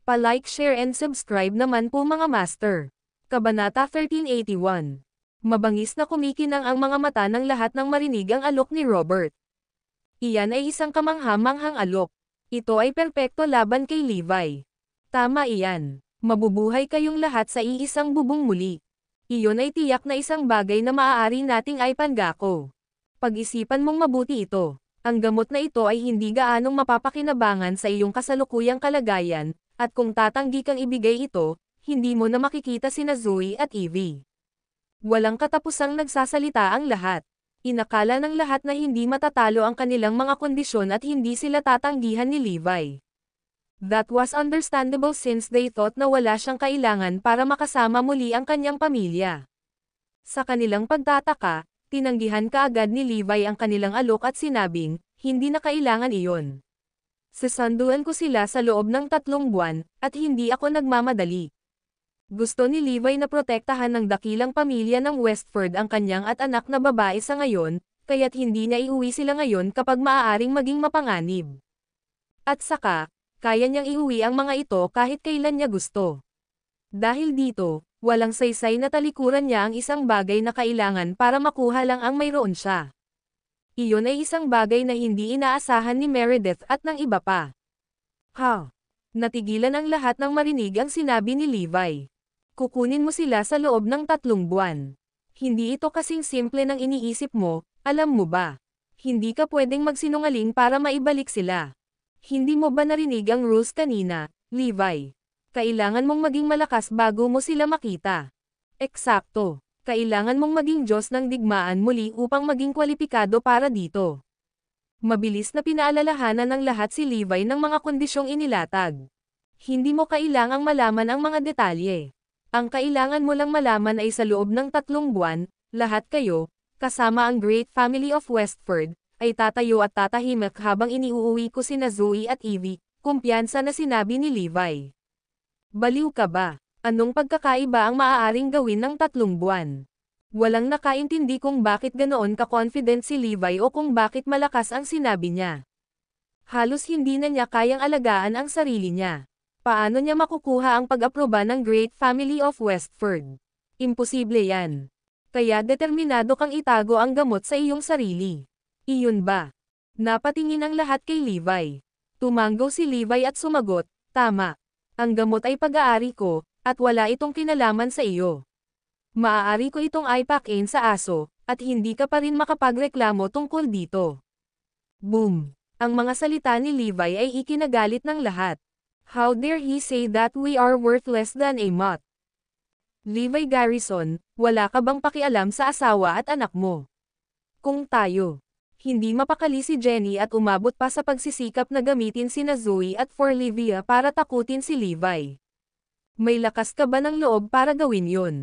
Pa-like, share and subscribe naman po mga master. Kabanata 1381. Mabangis na kumikinang ang mga mata ng lahat ng marinig ang alok ni Robert. Iyan ay isang kamangha-manghang alok. Ito ay perpekto laban kay Levi. Tama iyan. Mabubuhay kayong lahat sa iisang bubong muli. Iyon ay tiyak na isang bagay na maaari nating ay panggako. Pag-isipan mong mabuti ito. Ang gamot na ito ay hindi gaanong mapapakinabangan sa iyong kasalukuyang kalagayan, at kung tatanggi kang ibigay ito, hindi mo na makikita sina Zoe at Evie. Walang katapusang nagsasalita ang lahat. Inakala ng lahat na hindi matatalo ang kanilang mga kondisyon at hindi sila tatanggihan ni Levi. That was understandable since they thought na wala siyang kailangan para makasama muli ang kanyang pamilya. Sa kanilang pagtataka, tinanggihan kaagad ni Levi ang kanilang alok at sinabing, hindi na kailangan iyon. Sasanduan ko sila sa loob ng 3 buwan, at hindi ako nagmamadali. Gusto ni Levi na protektahan ng dakilang pamilya ng Westford ang kanyang at anak na babae sa ngayon, kaya't hindi niya iuwi sila ngayon kapag maaaring maging mapanganib. At saka, kaya niyang iuwi ang mga ito kahit kailan niya gusto. Dahil dito, walang saysay na talikuran niya ang isang bagay na kailangan para makuha lang ang mayroon siya. Iyon ay isang bagay na hindi inaasahan ni Meredith at ng iba pa. Natigilan ang lahat ng marinig ang sinabi ni Levi. Kukunin mo sila sa loob ng 3 buwan. Hindi ito kasing simple ng iniisip mo, alam mo ba? Hindi ka pwedeng magsinungaling para maibalik sila. Hindi mo ba narinig ang rules kanina, Levi? Kailangan mong maging malakas bago mo sila makita. Eksakto. Kailangan mong maging Diyos ng digmaan muli upang maging kwalipikado para dito. Mabilis na pinaalalahanan ng lahat si Levi ng mga kondisyong inilatag. Hindi mo kailangang malaman ang mga detalye. Ang kailangan mo lang malaman ay sa loob ng 3 buwan, lahat kayo, kasama ang Great Family of Westford, ay tatayo at tatahimik habang iniuuwi ko sina Zoe at Evie, kumpiyansa na sinabi ni Levi. Baliw ka ba? Anong pagkakaiba ang maaaring gawin ng 3 buwan? Walang nakaintindi kung bakit ganoon ka-confident si Levi o kung bakit malakas ang sinabi niya. Halos hindi na niya kayang alagaan ang sarili niya. Paano niya makukuha ang pag-aproba ng Great Family of Westford? Imposible yan. Kaya determinado kang itago ang gamot sa iyong sarili. Iyon ba? Napatingin ang lahat kay Levi. Tumanggo si Levi at sumagot, tama. Ang gamot ay pag-aari ko, at wala itong kinalaman sa iyo. Maaari ko itong ipakin sa aso, at hindi ka pa rin makapagreklamo tungkol dito. Boom! Ang mga salita ni Levi ay ikinagalit ng lahat. How dare he say that we are worth less than a moth? Levi Garrison, wala ka bang pakialam sa asawa at anak mo? Kung tayo, hindi mapakali si Jenny at umabot pa sa pagsisikap na gamitin sina Zoe at Forlivia para takutin si Levi. May lakas ka ba ng loob para gawin yun?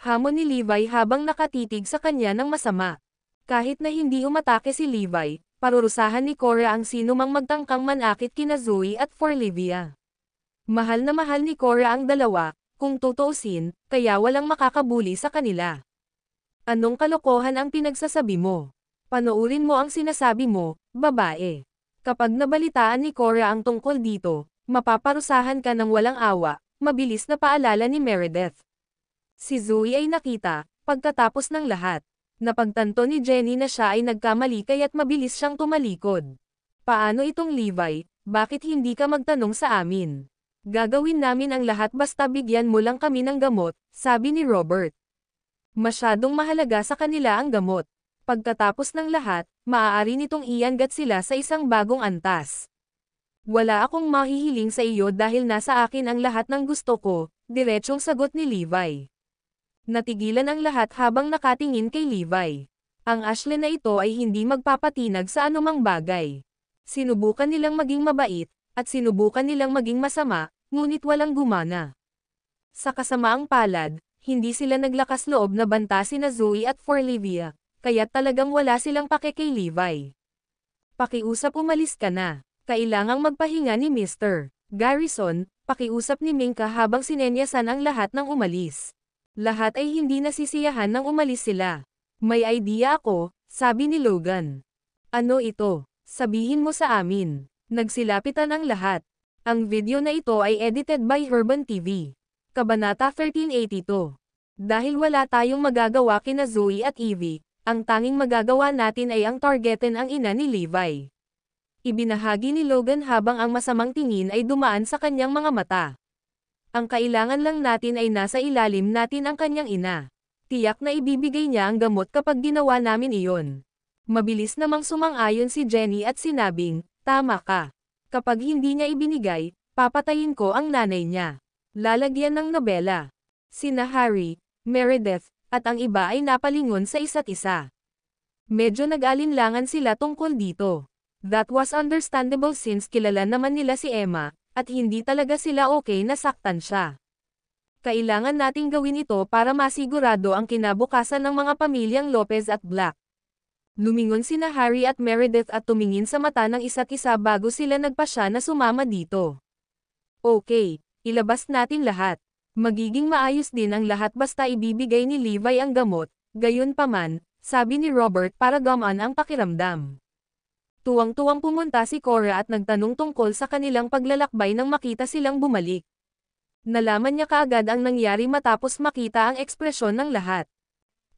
Hamon ni Levi habang nakatitig sa kanya ng masama. Kahit na hindi umatake si Levi, parurusahan ni Cora ang sino mang magtangkang manakit kina Zoe at Forlivia. Mahal na mahal ni Cora ang dalawa, kung tutuusin, kaya walang makakabuli sa kanila. Anong kalokohan ang pinagsasabi mo? Panoorin mo ang sinasabi mo, babae. Kapag nabalitaan ni Cora ang tungkol dito, mapaparusahan ka ng walang awa. Mabilis na paalala ni Meredith. Si Zoe ay nakita, pagkatapos ng lahat. Napagtanto ni Jenny na siya ay nagkamali kaya't mabilis siyang tumalikod. Paano itong Levi, bakit hindi ka magtanong sa amin? Gagawin namin ang lahat basta bigyan mo lang kami ng gamot, sabi ni Robert. Masyadong mahalaga sa kanila ang gamot. Pagkatapos ng lahat, maaari nitong iangat sila sa isang bagong antas. Wala akong mahihiling sa iyo dahil nasa akin ang lahat ng gusto ko, diretsyong sagot ni Levi. Natigilan ang lahat habang nakatingin kay Levi. Ang Ashley na ito ay hindi magpapatinag sa anumang bagay. Sinubukan nilang maging mabait, at sinubukan nilang maging masama, ngunit walang gumana. Sa kasamaang palad, hindi sila naglakas loob na banta sina Zoe at Forlivia, kaya't talagang wala silang pake kay Levi. Pakiusap umalis ka na. Kailangang magpahinga ni Mr. Garrison, pakiusap ni Minka habang sinenyasan ang lahat ng umalis. Lahat ay hindi nasisiyahan nang umalis sila. May idea ako, sabi ni Logan. Ano ito? Sabihin mo sa amin. Nagsilapitan ang lahat. Ang video na ito ay edited by Herban TV. Kabanata 1382. Dahil wala tayong magagawa kina Zoe at Evie, ang tanging magagawa natin ay ang targetin ang ina ni Levi. Ibinahagi ni Logan habang ang masamang tingin ay dumaan sa kanyang mga mata. Ang kailangan lang natin ay nasa ilalim natin ang kanyang ina. Tiyak na ibibigay niya ang gamot kapag ginawa namin iyon. Mabilis namang sumang-ayon si Jenny at sinabing, tama ka. Kapag hindi niya ibinigay, papatayin ko ang nanay niya. Lalagyan ng nobela. Sina Harry, Meredith, at ang iba ay napalingon sa isa't isa. Medyo nag-alinlangan sila tungkol dito. That was understandable since kilala naman nila si Emma, at hindi talaga sila okay na saktan siya. Kailangan nating gawin ito para masigurado ang kinabukasan ng mga pamilyang Lopez at Black. Lumingon sina Harry at Meredith at tumingin sa mata ng isa't isa bago sila nagpasya na sumama dito. Okay, ilabas natin lahat. Magiging maayos din ang lahat basta ibibigay ni Levi ang gamot, gayunpaman, sabi ni Robert para gamaan ang pakiramdam. Tuwang-tuwang pumunta si Cora at nagtanong tungkol sa kanilang paglalakbay nang makita silang bumalik. Nalaman niya kaagad ang nangyari matapos makita ang ekspresyon ng lahat.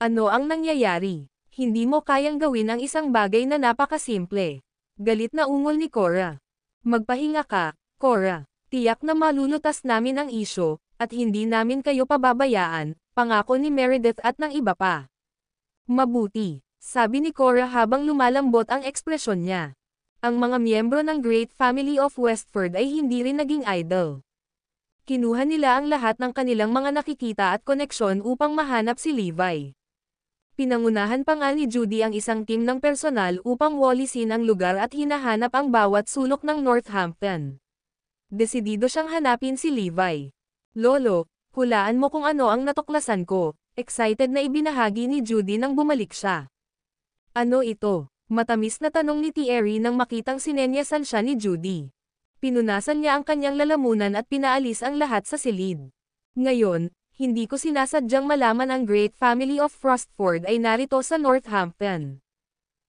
Ano ang nangyayari? Hindi mo kayang gawin ang isang bagay na napakasimple. Galit na ungol ni Cora. Magpahinga ka, Cora. Tiyak na malulutas namin ang isyo, at hindi namin kayo pababayaan, pangako ni Meredith at ng iba pa. Mabuti, sabi ni Cora habang lumalambot ang ekspresyon niya. Ang mga miyembro ng Great Family of Westford ay hindi rin naging idle. Kinuha nila ang lahat ng kanilang mga nakikita at koneksyon upang mahanap si Levi. Pinangunahan pa nga ni Judy ang isang team ng personal upang walisin ang lugar at hinahanap ang bawat sulok ng Northampton. Desidido siyang hanapin si Levi. Lolo, hulaan mo kung ano ang natuklasan ko, excited na ibinahagi ni Judy nang bumalik siya. Ano ito? Matamis na tanong ni Thierry nang makitang sinenyasan siya ni Judy. Pinunasan niya ang kanyang lalamunan at pinaalis ang lahat sa silid. Ngayon, hindi ko sinasadyang malaman ang Great Family of Frostford ay narito sa Northampton.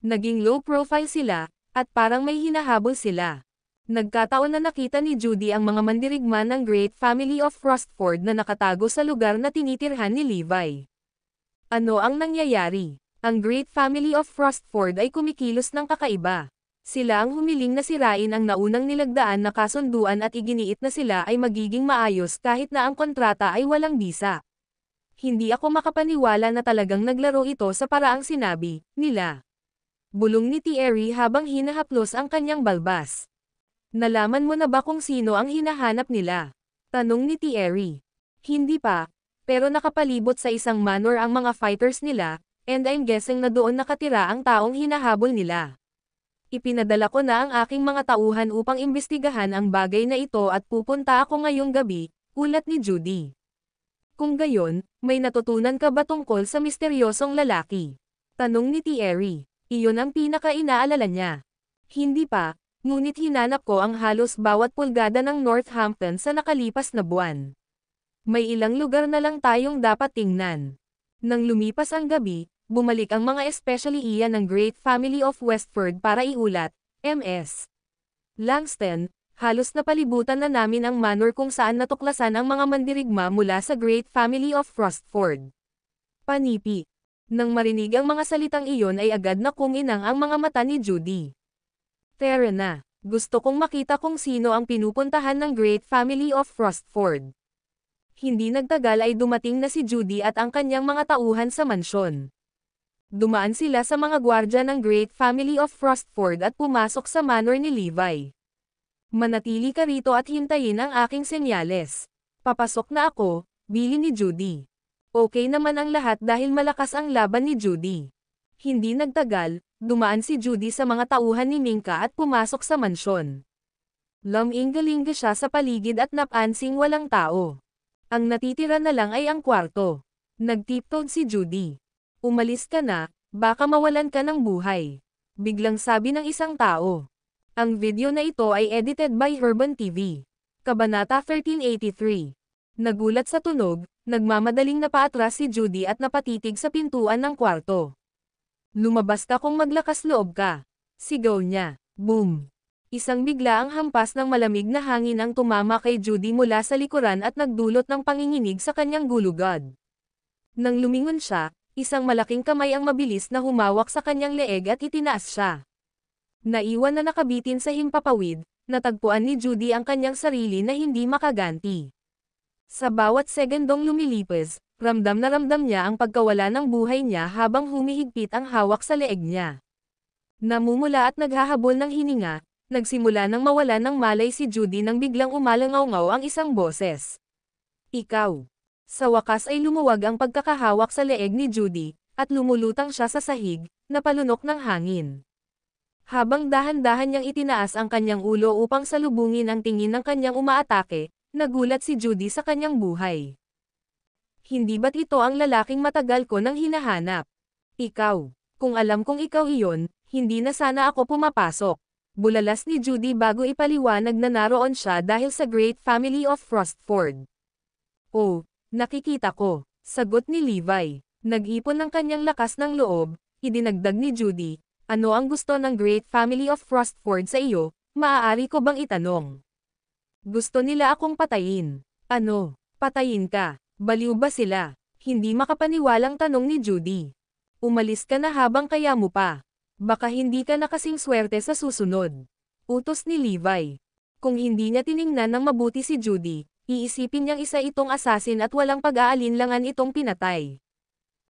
Naging low profile sila, at parang may hinahabol sila. Nagkataon na nakita ni Judy ang mga mandirigma ng Great Family of Frostford na nakatago sa lugar na tinitirhan ni Levi. Ano ang nangyayari? Ang Great Family of Frostford ay kumikilos ng kakaiba. Sila ang humiling na sirain ang naunang nilagdaan na kasunduan at iginiit na sila ay magiging maayos kahit na ang kontrata ay walang bisa. Hindi ako makapaniwala na talagang naglaro ito sa paraang sinabi nila. Bulong ni Thierry habang hinahaplos ang kanyang balbas. Nalaman mo na ba kung sino ang hinahanap nila? Tanong ni Thierry. Hindi pa, pero nakapalibot sa isang manor ang mga fighters nila, and I'm guessing na doon nakatira ang taong hinahabol nila. Ipinadala ko na ang aking mga tauhan upang imbestigahan ang bagay na ito at pupunta ako ngayong gabi, ulat ni Judy. Kung gayon, may natutunan ka ba tungkol sa misteryosong lalaki? Tanong ni Thierry. Iyon ang pinaka-inaalala niya. Hindi pa, ngunit hinanap ko ang halos bawat pulgada ng Northampton sa nakalipas na buwan. May ilang lugar na lang tayong dapat tingnan. Nang lumipas ang gabi, bumalik ang mga especially iyan ng Great Family of Westford para iulat, Ms. Langston, halos napalibutan na namin ang manor kung saan natuklasan ang mga mandirigma mula sa Great Family of Frostford. Panipi. Nang marinig ang mga salitang iyon ay agad na kuminang ang mga mata ni Judy. Tara na, gusto kong makita kung sino ang pinupuntahan ng Great Family of Frostford. Hindi nagtagal ay dumating na si Judy at ang kanyang mga tauhan sa mansyon. Dumaan sila sa mga gwardya ng Great Family of Frostford at pumasok sa manor ni Levi. Manatili ka rito at hintayin ang aking senyales. Papasok na ako, bili ni Judy. Okay naman ang lahat dahil malakas ang laban ni Judy. Hindi nagtagal, dumaan si Judy sa mga tauhan ni Minka at pumasok sa mansyon. Luminggalinga siya sa paligid at napansing walang tao. Ang natitira na lang ay ang kwarto. Nagtiptoed si Judy. Umalis ka na, baka mawalan ka ng buhay. Biglang sabi ng isang tao. Ang video na ito ay edited by Herban TV. Kabanata 1383. Nagulat sa tunog, nagmamadaling napaatras si Judy at napatitig sa pintuan ng kwarto. Lumabas ka kung maglakas loob ka. Sigaw niya. Boom. Isang biglaang hampas ng malamig na hangin ang tumama kay Judy mula sa likuran at nagdulot ng panginginig sa kanyang gulugod. Nang lumingon siya, isang malaking kamay ang mabilis na humawak sa kanyang leeg at itinaas siya. Naiwan na nakabitin sa himpapawid, natagpuan ni Judy ang kanyang sarili na hindi makaganti. Sa bawat segundong lumilipas, ramdam na ramdam niya ang pagkawala ng buhay niya habang humihigpit ang hawak sa leeg niya. Namumula at naghahabol ng hininga, nagsimula nang mawala ng malay si Judy nang biglang umalangaw-ngaw ang isang boses. Ikaw. Sa wakas ay lumuwag ang pagkakahawak sa leeg ni Judy, at lumulutang siya sa sahig, na palunok ng hangin. Habang dahan-dahan niyang itinaas ang kanyang ulo upang salubungin ang tingin ng kanyang umaatake, nagulat si Judy sa kanyang buhay. Hindi ba't ito ang lalaking matagal ko nang hinahanap? Ikaw. Kung alam kong ikaw iyon, hindi na sana ako pumapasok. Bulalas ni Judy bago ipaliwanag na naroon siya dahil sa Great Family of Frostford. Oh, nakikita ko, sagot ni Levi. Nag-ipon ng kanyang lakas ng loob, idinagdag ni Judy, ano ang gusto ng Great Family of Frostford sa iyo, maaari ko bang itanong? Gusto nila akong patayin. Ano, patayin ka, baliw ba sila? Hindi makapaniwalang tanong ni Judy. Umalis ka na habang kaya mo pa. Baka hindi ka na kasing swerte sa susunod. Utos ni Levi. Kung hindi niya tiningnan ng mabuti si Judy, iisipin niyang isa itong asasin at walang pag-aalinlangan itong pinatay.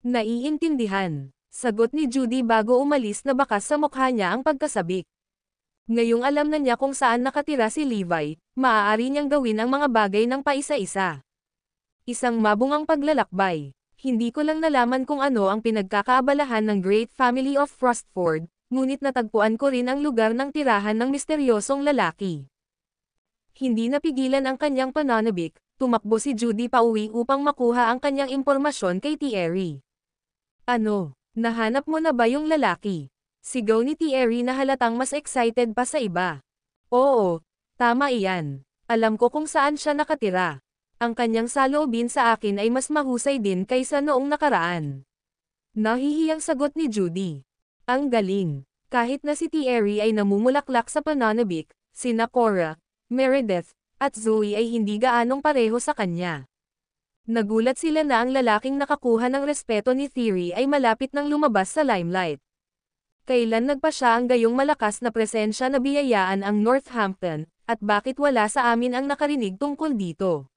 Naiintindihan, sagot ni Judy bago umalis na bakas sa mukha niya ang pagkasabik. Ngayong alam na niya kung saan nakatira si Levi, maaari niyang gawin ang mga bagay ng paisa-isa. Isang mabungang paglalakbay. Hindi ko lang nalaman kung ano ang pinagkakaabalahan ng Great Family of Frostford, ngunit natagpuan ko rin ang lugar ng tirahan ng misteryosong lalaki. Hindi napigilan ang kanyang pananabik, tumakbo si Judy pauwi upang makuha ang kanyang impormasyon kay Thierry. Ano, nahanap mo na ba yung lalaki? Sigaw ni Thierry na halatang mas excited pa sa iba. Oo, tama iyan. Alam ko kung saan siya nakatira. Ang kanyang saloobin sa akin ay mas mahusay din kaysa noong nakaraan. Nahihiyang sagot ni Judy. Ang galing. Kahit na si Thierry ay namumulaklak sa pananabik, sina Cora, Meredith, at Zoe ay hindi gaanong pareho sa kanya. Nagulat sila na ang lalaking nakakuha ng respeto ni Thierry ay malapit nang lumabas sa limelight. Kailan nagpa siya ang gayong malakas na presensya na biyayaan ang Northampton, at bakit wala sa amin ang nakarinig tungkol dito?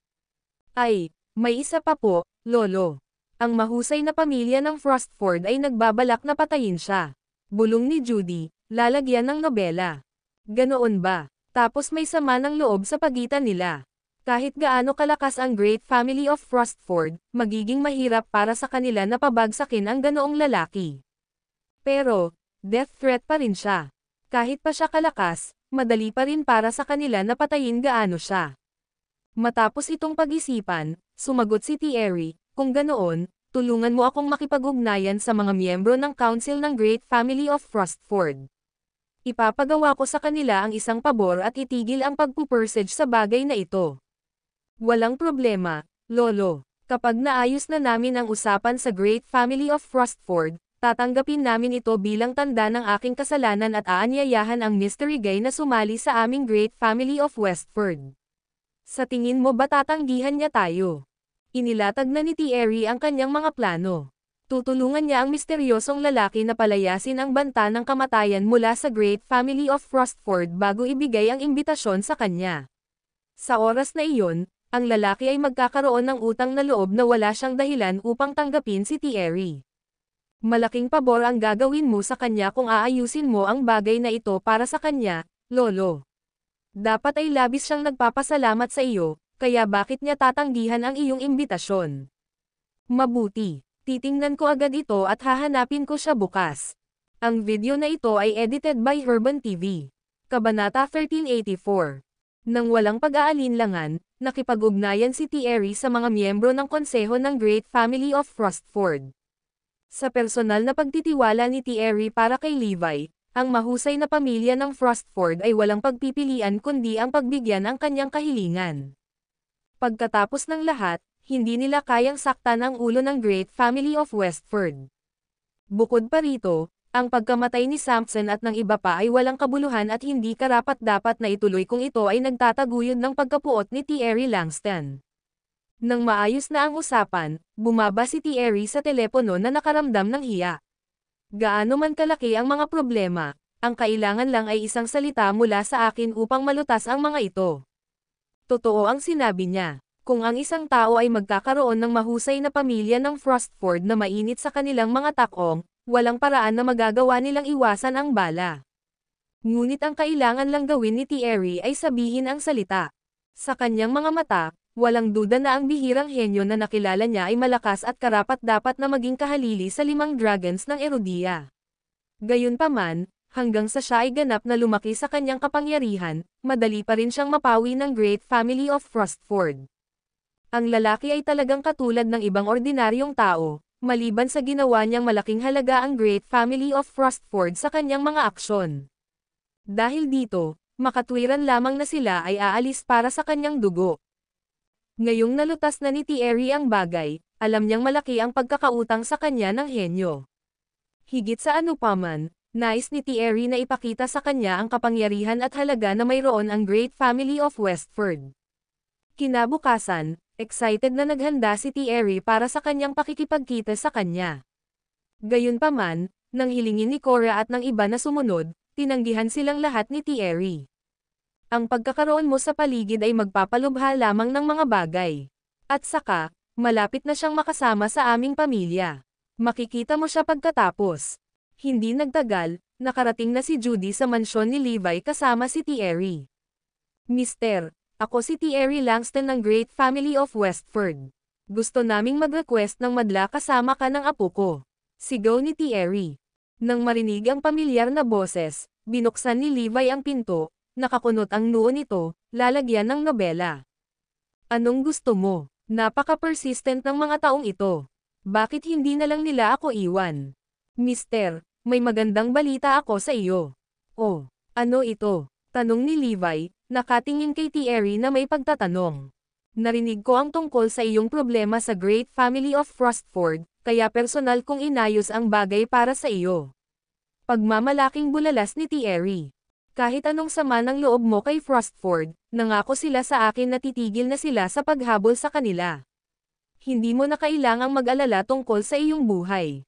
Ay, may isa pa po, Lolo. Ang mahusay na pamilya ng Frostford ay nagbabalak na patayin siya. Bulong ni Judy, lalagyan ng nobela. Ganoon ba? Tapos may sama ng loob sa pagitan nila. Kahit gaano kalakas ang Great Family of Frostford, magiging mahirap para sa kanila na pabagsakin ang ganoong lalaki. Pero, death threat pa rin siya. Kahit pa siya kalakas, madali pa rin para sa kanila na patayin gaano siya. Matapos itong pag-isipan, sumagot si Thierry, kung ganoon, tulungan mo akong makipag-ugnayan sa mga miyembro ng Council ng Great Family of Frostford. Ipapagawa ko sa kanila ang isang pabor at itigil ang pagpupursage sa bagay na ito. Walang problema, Lolo. Kapag naayos na namin ang usapan sa Great Family of Frostford, tatanggapin namin ito bilang tanda ng aking kasalanan at aanyayahan ang Mystery Guy na sumali sa aming Great Family of Westford. Sa tingin mo ba tatanggihan niya tayo? Inilatag na ni Thierry ang kanyang mga plano. Tutulungan niya ang misteryosong lalaki na palayasin ang banta ng kamatayan mula sa Great Family of Frostford bago ibigay ang imbitasyon sa kanya. Sa oras na iyon, ang lalaki ay magkakaroon ng utang na loob na wala siyang dahilan upang tanggapin si Thierry. Malaking pabor ang gagawin mo sa kanya kung aayusin mo ang bagay na ito para sa kanya, Lolo. Dapat ay labis siyang nagpapasalamat sa iyo, kaya bakit niya tatanggihan ang iyong imbitasyon? Mabuti, titingnan ko agad ito at hahanapin ko siya bukas. Ang video na ito ay edited by Herban TV. Kabanata 1384. Nang walang pag-aalinlangan, nakipag-ugnayan si Thierry sa mga miyembro ng konseho ng Great Family of Frostford. Sa personal na pagtitiwala ni Thierry para kay Levi, ang mahusay na pamilya ng Frostford ay walang pagpipilian kundi ang pagbigyan ang kanyang kahilingan. Pagkatapos ng lahat, hindi nila kayang saktan ang ulo ng Great Family of Westford. Bukod pa rito, Ang pagkamatay ni Samson at ng iba pa ay walang kabuluhan at hindi karapat-dapat na ituloy kung ito ay nagtataguyod ng pagkapuot ni Thierry Langston. Nang maayos na ang usapan, bumaba si Thierry sa telepono na nakaramdam ng hiya. Gaano man kalaki ang mga problema, ang kailangan lang ay isang salita mula sa akin upang malutas ang mga ito. Totoo ang sinabi niya. Kung ang isang tao ay magkakaroon ng mahusay na pamilya ng Frostford na mainit sa kanilang mga takong, walang paraan na magagawa nilang iwasan ang bala. Ngunit ang kailangan lang gawin ni Thierry ay sabihin ang salita. Sa kanyang mga mata, walang duda na ang bihirang henyo na nakilala niya ay malakas at karapat-dapat na maging kahalili sa 5 dragons ng Erodia. Gayunpaman, hanggang sa siya ay ganap na lumaki sa kanyang kapangyarihan, madali pa rin siyang mapawi ng Great Family of Frostford. Ang lalaki ay talagang katulad ng ibang ordinaryong tao, maliban sa ginawa niyang malaking halaga ang Great Family of Frostford sa kanyang mga aksyon. Dahil dito, makatwiran lamang na sila ay aalis para sa kanyang dugo. Ngayong nalutas na ni Thierry ang bagay, alam niyang malaki ang pagkakautang sa kanya ng henyo. Higit sa ano paman, nais ni Thierry na ipakita sa kanya ang kapangyarihan at halaga na mayroon ang Great Family of Westford. Kinabukasan, excited na naghanda si Thierry para sa kanyang pakikipagkita sa kanya. Gayunpaman, nang hilingin ni Cora at ng iba na sumunod, tinanggihan silang lahat ni Thierry. Ang pagkakaroon mo sa paligid ay magpapalubha lamang ng mga bagay. At saka, malapit na siyang makasama sa aming pamilya. Makikita mo siya pagkatapos. Hindi nagtagal, nakarating na si Judy sa mansyon ni Levi kasama si Thierry. Mister, ako si Thierry Langston ng Great Family of Westford. Gusto naming mag-request ng madla kasama ka ng apo ko. Sigaw ni Thierry. Nang marinig ang pamilyar na boses, binuksan ni Levi ang pinto. Nakakunot ang noo nito, lalagyan ng nobela. Anong gusto mo? Napaka-persistent ng mga taong ito. Bakit hindi na lang nila ako iwan? Mister, may magandang balita ako sa iyo. Oh, ano ito? Tanong ni Levi, nakatingin kay Thierry na may pagtatanong. Narinig ko ang tungkol sa iyong problema sa Great Family of Frostford, kaya personal kong inayos ang bagay para sa iyo. Pagmamalaking bulalas ni Thierry. Kahit anong sama ng loob mo kay Frostford, nangako sila sa akin na titigil na sila sa paghabol sa kanila. Hindi mo na kailangang mag-alala tungkol sa iyong buhay.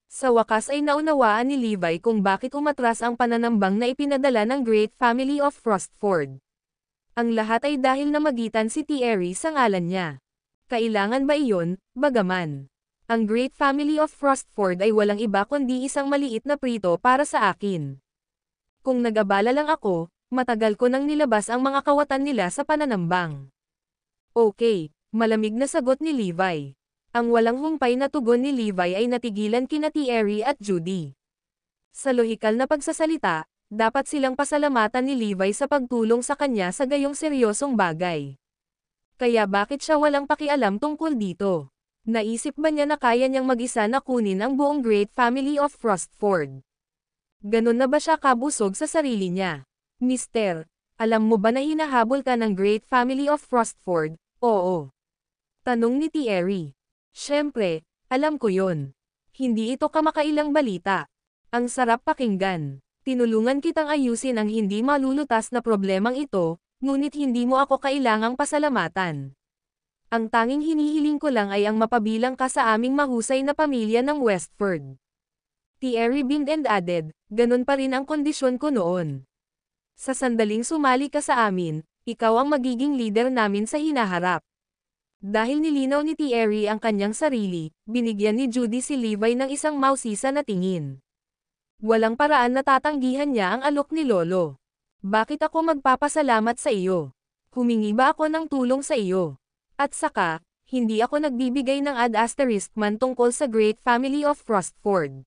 Sa wakas ay naunawaan ni Levi kung bakit umatras ang pananambang na ipinadala ng Great Family of Frostford. Ang lahat ay dahil namagitan si Thierry sa ngalan niya. Kailangan ba iyon, bagaman? Ang Great Family of Frostford ay walang iba kundi isang maliit na prito para sa akin. Kung nag-abala lang ako, matagal ko nang nilabas ang mga kawatan nila sa pananambang. Okay, malamig na sagot ni Levi. Ang walang humpay na tugon ni Levi ay natigilan kina Thierry at Judy. Sa lohikal na pagsasalita, dapat silang pasalamatan ni Levi sa pagtulong sa kanya sa gayong seryosong bagay. Kaya bakit siya walang pakialam tungkol dito? Naisip ba niya na kaya niyang mag-isa na kunin ang buong Great Family of Frostford? Ganon na ba siya kabusog sa sarili niya? Mister, alam mo ba na hinahabol ka ng Great Family of Frostford? Oo. Tanong ni Thierry. Siyempre, alam ko yon. Hindi ito kamakailang balita. Ang sarap pakinggan. Tinulungan kitang ayusin ang hindi malulutas na problemang ito, ngunit hindi mo ako kailangang pasalamatan. Ang tanging hinihiling ko lang ay ang mapabilang ka sa aming mahusay na pamilya ng Westford. Thierry beamed and added, ganun pa rin ang kondisyon ko noon. Sa sandaling sumali ka sa amin, ikaw ang magiging leader namin sa hinaharap. Dahil nilinaw ni Thierry ang kanyang sarili, binigyan ni Judy si Levi ng isang mausisa na tingin. Walang paraan na tatanggihan niya ang alok ni Lolo. Bakit ako magpapasalamat sa iyo? Humingi ba ako ng tulong sa iyo? At saka, hindi ako nagbibigay ng ad-asterisk man tungkol sa Great Family of Frostford.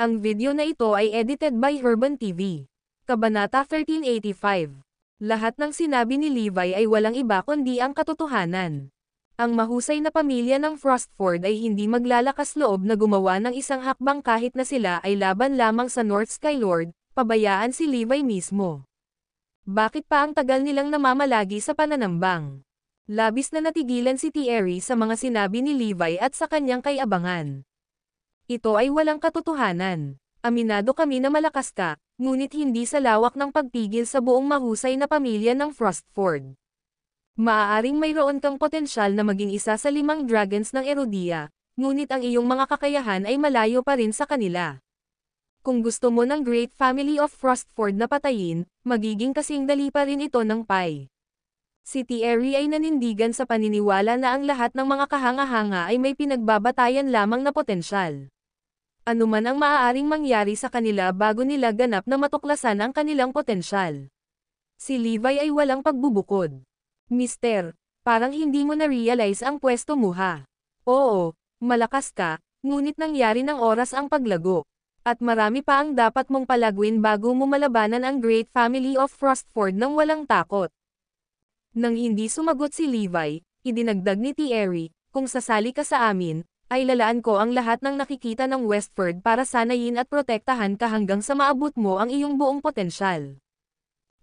Ang video na ito ay edited by Herban TV. Kabanata 1385. Lahat ng sinabi ni Levi ay walang iba kundi ang katotohanan. Ang mahusay na pamilya ng Frostford ay hindi maglalakas loob na gumawa ng isang hakbang kahit na sila ay laban lamang sa North Skylord, pabayaan si Levi mismo. Bakit pa ang tagal nilang namamalagi sa pananambang? Labis na natigilan si Thierry sa mga sinabi ni Levi at sa kanyang kayabangan. Ito ay walang katotohanan. Aminado kami na malakas ka, ngunit hindi sa lawak ng pagpigil sa buong mahusay na pamilya ng Frostford. Maaaring mayroon kang potensyal na maging isa sa 5 dragons ng Erodia, ngunit ang iyong mga kakayahan ay malayo pa rin sa kanila. Kung gusto mo ng Great Family of Frostford na patayin, magiging kasing dali pa rin ito ng Pai. Si Thierry ay nanindigan sa paniniwala na ang lahat ng mga kahanga-hanga ay may pinagbabatayan lamang na potensyal. Ano man ang maaaring mangyari sa kanila bago nila ganap na matuklasan ang kanilang potensyal. Si Levi ay walang pagbubukod. Mister, parang hindi mo na-realize ang pwesto mo ha. Oo, malakas ka, ngunit nangyari ng oras ang paglago. At marami pa ang dapat mong palaguin bago mo malabanan ang Great Family of Frostford nang walang takot. Nang hindi sumagot si Levi, idinagdag ni Thierry, kung sasali ka sa amin, ay lalaan ko ang lahat ng nakikita ng Westford para sanayin at protektahan ka hanggang sa maabot mo ang iyong buong potensyal.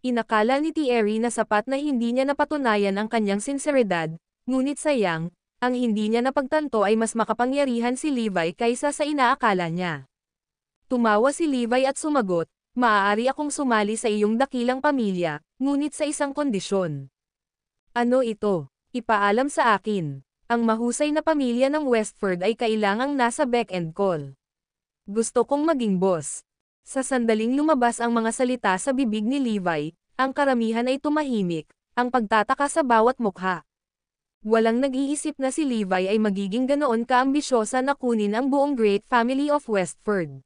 Inakala ni Thierry na sapat na hindi niya napatunayan ang kanyang sinseridad, ngunit sayang, ang hindi niya napagtanto ay mas makapangyarihan si Levi kaysa sa inaakala niya. Tumawa si Levi at sumagot, maaari akong sumali sa iyong dakilang pamilya, ngunit sa isang kondisyon. Ano ito? Ipaalam sa akin. Ang mahusay na pamilya ng Westford ay kailangang nasa back-end call. Gusto kong maging boss. Sa sandaling lumabas ang mga salita sa bibig ni Levi, ang karamihan ay tumahimik, ang pagtataka sa bawat mukha. Walang nag-iisip na si Levi ay magiging ganoon kaambisyosa na kunin ang buong Great Family of Westford.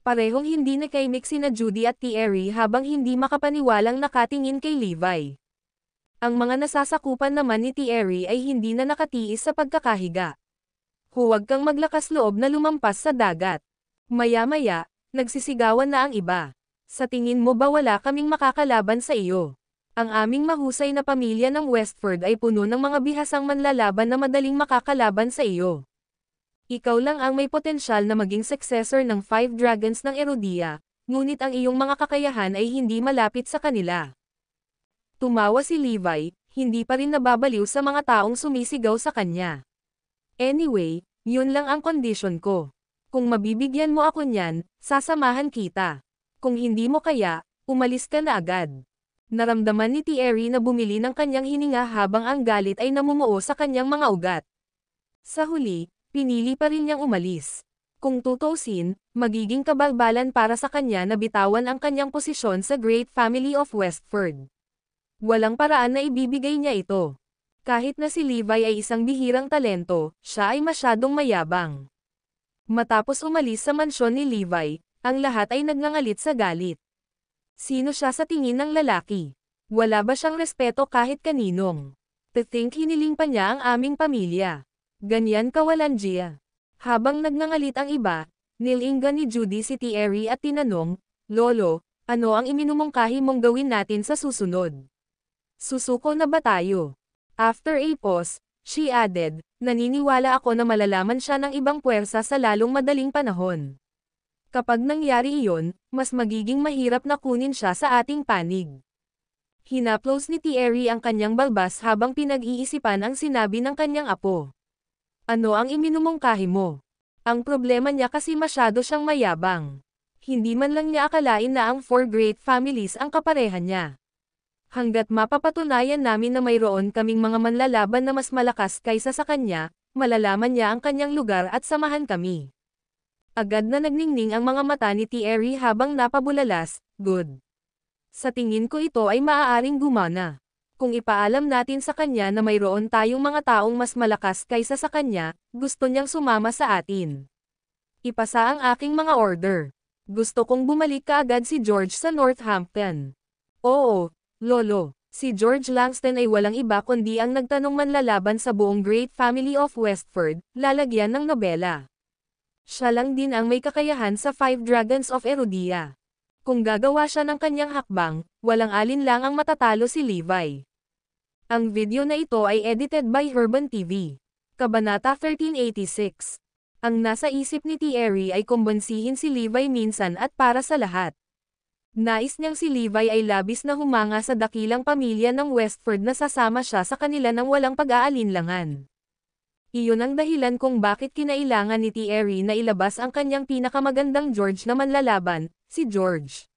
Parehong hindi nakaimik sina Judy at Thierry habang hindi makapaniwalang nakatingin kay Levi. Ang mga nasasakupan naman ni Thierry ay hindi na nakatiis sa pagkakahiga. Huwag kang maglakas loob na lumampas sa dagat. Maya-maya, nagsisigawan na ang iba. Sa tingin mo ba wala kaming makakalaban sa iyo? Ang aming mahusay na pamilya ng Westford ay puno ng mga bihasang manlalaban na madaling makakalaban sa iyo. Ikaw lang ang may potensyal na maging successor ng 5 Dragons ng Erodia, ngunit ang iyong mga kakayahan ay hindi malapit sa kanila. Tumawa si Levi, hindi pa rin nababaliw sa mga taong sumisigaw sa kanya. Anyway, yun lang ang kondisyon ko. Kung mabibigyan mo ako niyan, sasamahan kita. Kung hindi mo kaya, umalis ka na agad. Naramdaman ni Thierry na bumili ng kanyang hininga habang ang galit ay namumuo sa kanyang mga ugat. Sa huli, pinili pa rin niyang umalis. Kung tutuusin, magiging kabalbalan para sa kanya na bitawan ang kanyang posisyon sa Great Family of Westford. Walang paraan na ibibigay niya ito. Kahit na si Levi ay isang bihirang talento, siya ay masyadong mayabang. Matapos umalis sa mansyon ni Levi, ang lahat ay nagngangalit sa galit. Sino siya sa tingin ng lalaki? Wala ba siyang respeto kahit kaninong? To think hiniling pa niya ang aming pamilya. Ganyan kawalanjiya. Habang nagngangalit ang iba, nilinggan ni Judy si Thierry at tinanong, Lolo, ano ang iminumungkahi mong gawin natin sa susunod? Susuko na ba tayo? After a pause, she added, naniniwala ako na malalaman siya ng ibang puwersa sa lalong madaling panahon. Kapag nangyari iyon, mas magiging mahirap na kunin siya sa ating panig. Hinaplos ni Thierry ang kanyang balbas habang pinag-iisipan ang sinabi ng kanyang apo. Ano ang iminumungkahi mo? Ang problema niya kasi masyado siyang mayabang. Hindi man lang niya akalain na ang 4 great families ang kaparehan niya. Hanggat mapapatunayan namin na mayroon kaming mga manlalaban na mas malakas kaysa sa kanya, malalaman niya ang kanyang lugar at samahan kami. Agad na nagningning ang mga mata ni Thierry habang napabulalas, good. Sa tingin ko ito ay maaaring gumana. Kung ipaalam natin sa kanya na mayroon tayong mga taong mas malakas kaysa sa kanya, gusto niyang sumama sa atin. Ipasa ang aking mga order. Gusto kong bumalik kaagad si George sa Northampton. Oo, Lolo, si George Langston ay walang iba kundi ang nagtanong manlalaban sa buong Great Family of Westford, lalagyan ng nobela. Siya lang din ang may kakayahan sa 5 Dragons of Erodia. Kung gagawa siya ng kanyang hakbang, walang alin lang ang matatalo si Levi. Ang video na ito ay edited by Urban TV. Kabanata 1386. Ang nasa isip ni Thierry ay kumbansihin si Levi minsan at para sa lahat. Nais niyang si Levi ay labis na humanga sa dakilang pamilya ng Westford na sasama siya sa kanila nang walang pag-aalinlangan. Iyon ang dahilan kung bakit kinailangan ni Thierry na ilabas ang kanyang pinakamagandang George na manlalaban, si George.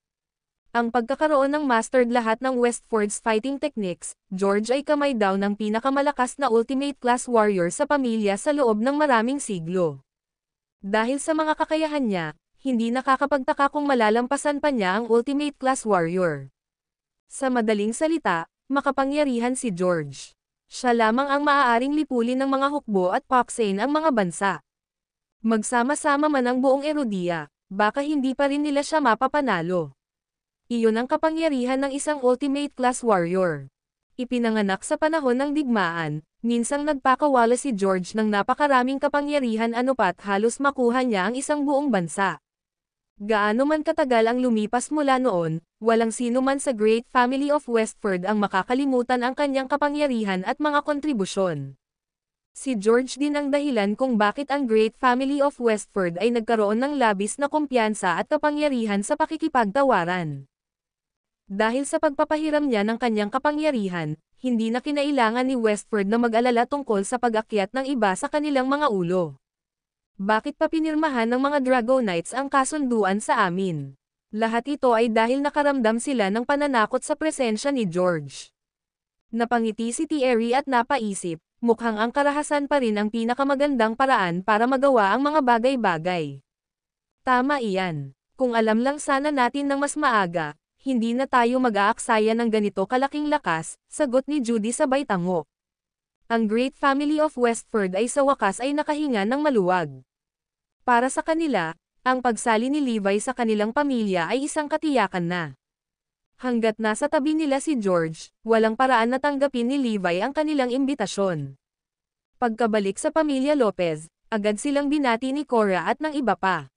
Ang pagkakaroon ng mastered lahat ng Westford's fighting techniques, George ay kamay daw ng pinakamalakas na ultimate class warrior sa pamilya sa loob ng maraming siglo. Dahil sa mga kakayahan niya, hindi nakakapagtaka kung malalampasan pa niya ang ultimate class warrior. Sa madaling salita, makapangyarihan si George. Siya lamang ang maaaring lipulin ng mga hukbo at paksain ang mga bansa. Magsama-sama man ang buong Erudia, baka hindi pa rin nila siya mapapanalo. Iyon ang kapangyarihan ng isang ultimate class warrior. Ipinanganak sa panahon ng digmaan, minsang nagpakawala si George ng napakaraming kapangyarihan anupat halos makuha niya ang isang buong bansa. Gaano man katagal ang lumipas mula noon, walang sino man sa Great Family of Westford ang makakalimutan ang kanyang kapangyarihan at mga kontribusyon. Si George din ang dahilan kung bakit ang Great Family of Westford ay nagkaroon ng labis na kumpiyansa at kapangyarihan sa pakikipagtawaran. Dahil sa pagpapahiram niya ng kanyang kapangyarihan, hindi na kinailangan ni Westford na mag-alala tungkol sa pag-akyat ng iba sa kanilang mga ulo. Bakit pa pinirmahan ng mga Dragonites ang kasunduan sa amin? Lahat ito ay dahil nakaramdam sila ng pananakot sa presensya ni George. Napangiti si Thierry at napaisip, mukhang ang karahasan pa rin ang pinakamagandang paraan para magawa ang mga bagay-bagay. Tama iyan. Kung alam lang sana natin ng mas maaga, hindi na tayo mag-aaksaya ng ganito kalaking lakas, sagot ni Judy sabay tango. Ang Great Family of Westford ay sa wakas ay nakahinga ng maluwag. Para sa kanila, ang pagsali ni Levi sa kanilang pamilya ay isang katiyakan na. Hanggat nasa tabi nila si George, walang paraan na tanggapin ni Levi ang kanilang imbitasyon. Pagkabalik sa pamilya Lopez, agad silang binati ni Cora at ng iba pa.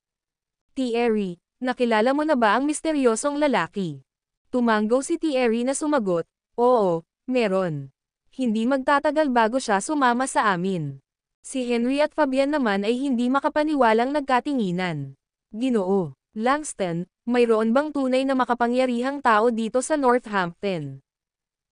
Thierry, nakilala mo na ba ang misteryosong lalaki? Tumanggo si Thierry na sumagot, oo, meron. Hindi magtatagal bago siya sumama sa amin. Si Henry at Fabian naman ay hindi makapaniwalang nagkatinginan. Ginoo, Langston, mayroon bang tunay na makapangyarihang tao dito sa Northampton?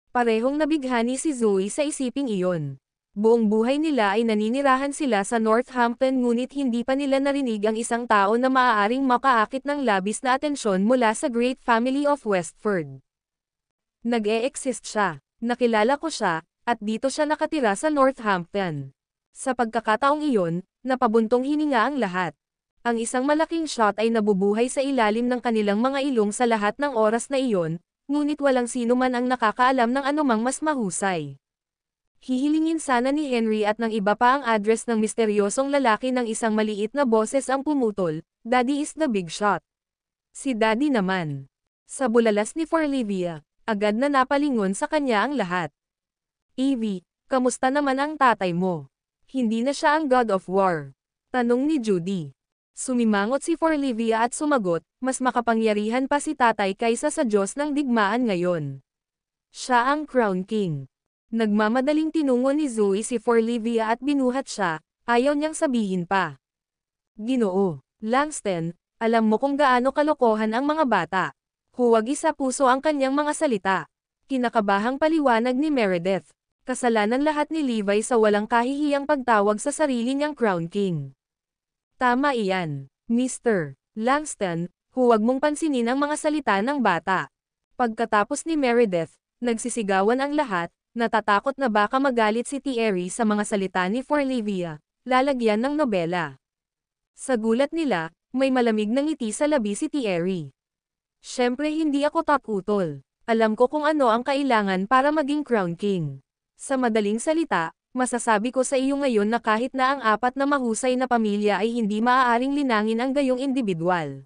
Parehong nabighani si Zoe sa isiping iyon. Buong buhay nila ay naninirahan sila sa Northampton ngunit hindi pa nila narinig ang isang tao na maaaring makaakit ng labis na atensyon mula sa Great Family of Westford. Nag-e-exist siya, nakilala ko siya, at dito siya nakatira sa Northampton. Sa pagkakataong iyon, napabuntong hininga ang lahat. Ang isang malaking shot ay nabubuhay sa ilalim ng kanilang mga ilong sa lahat ng oras na iyon, ngunit walang sino man ang nakakaalam ng anumang mas mahusay. Hihilingin sana ni Henry at ng iba pa ang address ng misteryosong lalaki ng isang maliit na boses ang pumutol, Daddy is the big shot. Si Daddy naman. Sa bulalas ni Forlivia, agad na napalingon sa kanya ang lahat. Evie, kamusta naman ang tatay mo? Hindi na siya ang God of War. Tanong ni Judy. Sumimangot si Forlivia at sumagot, mas makapangyarihan pa si tatay kaysa sa Diyos ng digmaan ngayon. Siya ang Crown King. Nagmamadaling tinungo ni Zoe si Forlivia at binuhat siya, ayaw niyang sabihin pa. Ginoo, Langston, alam mo kung gaano kalokohan ang mga bata. Huwag isa puso ang kanyang mga salita. Kinakabahang paliwanag ni Meredith. Kasalanan lahat ni Levi sa walang kahihiyang pagtawag sa sarili niyang Crown King. Tama iyan, Mr. Langston, huwag mong pansinin ang mga salita ng bata. Pagkatapos ni Meredith, nagsisigawan ang lahat, natatakot na baka magalit si Thierry sa mga salita ni Forlivia, lalagyan ng nobela. Sa gulat nila, may malamig na ngiti sa labi si Thierry. Siyempre hindi ako takutol. Alam ko kung ano ang kailangan para maging Crown King. Sa madaling salita, masasabi ko sa iyo ngayon na kahit na ang apat na mahusay na pamilya ay hindi maaaring linangin ang gayong individual.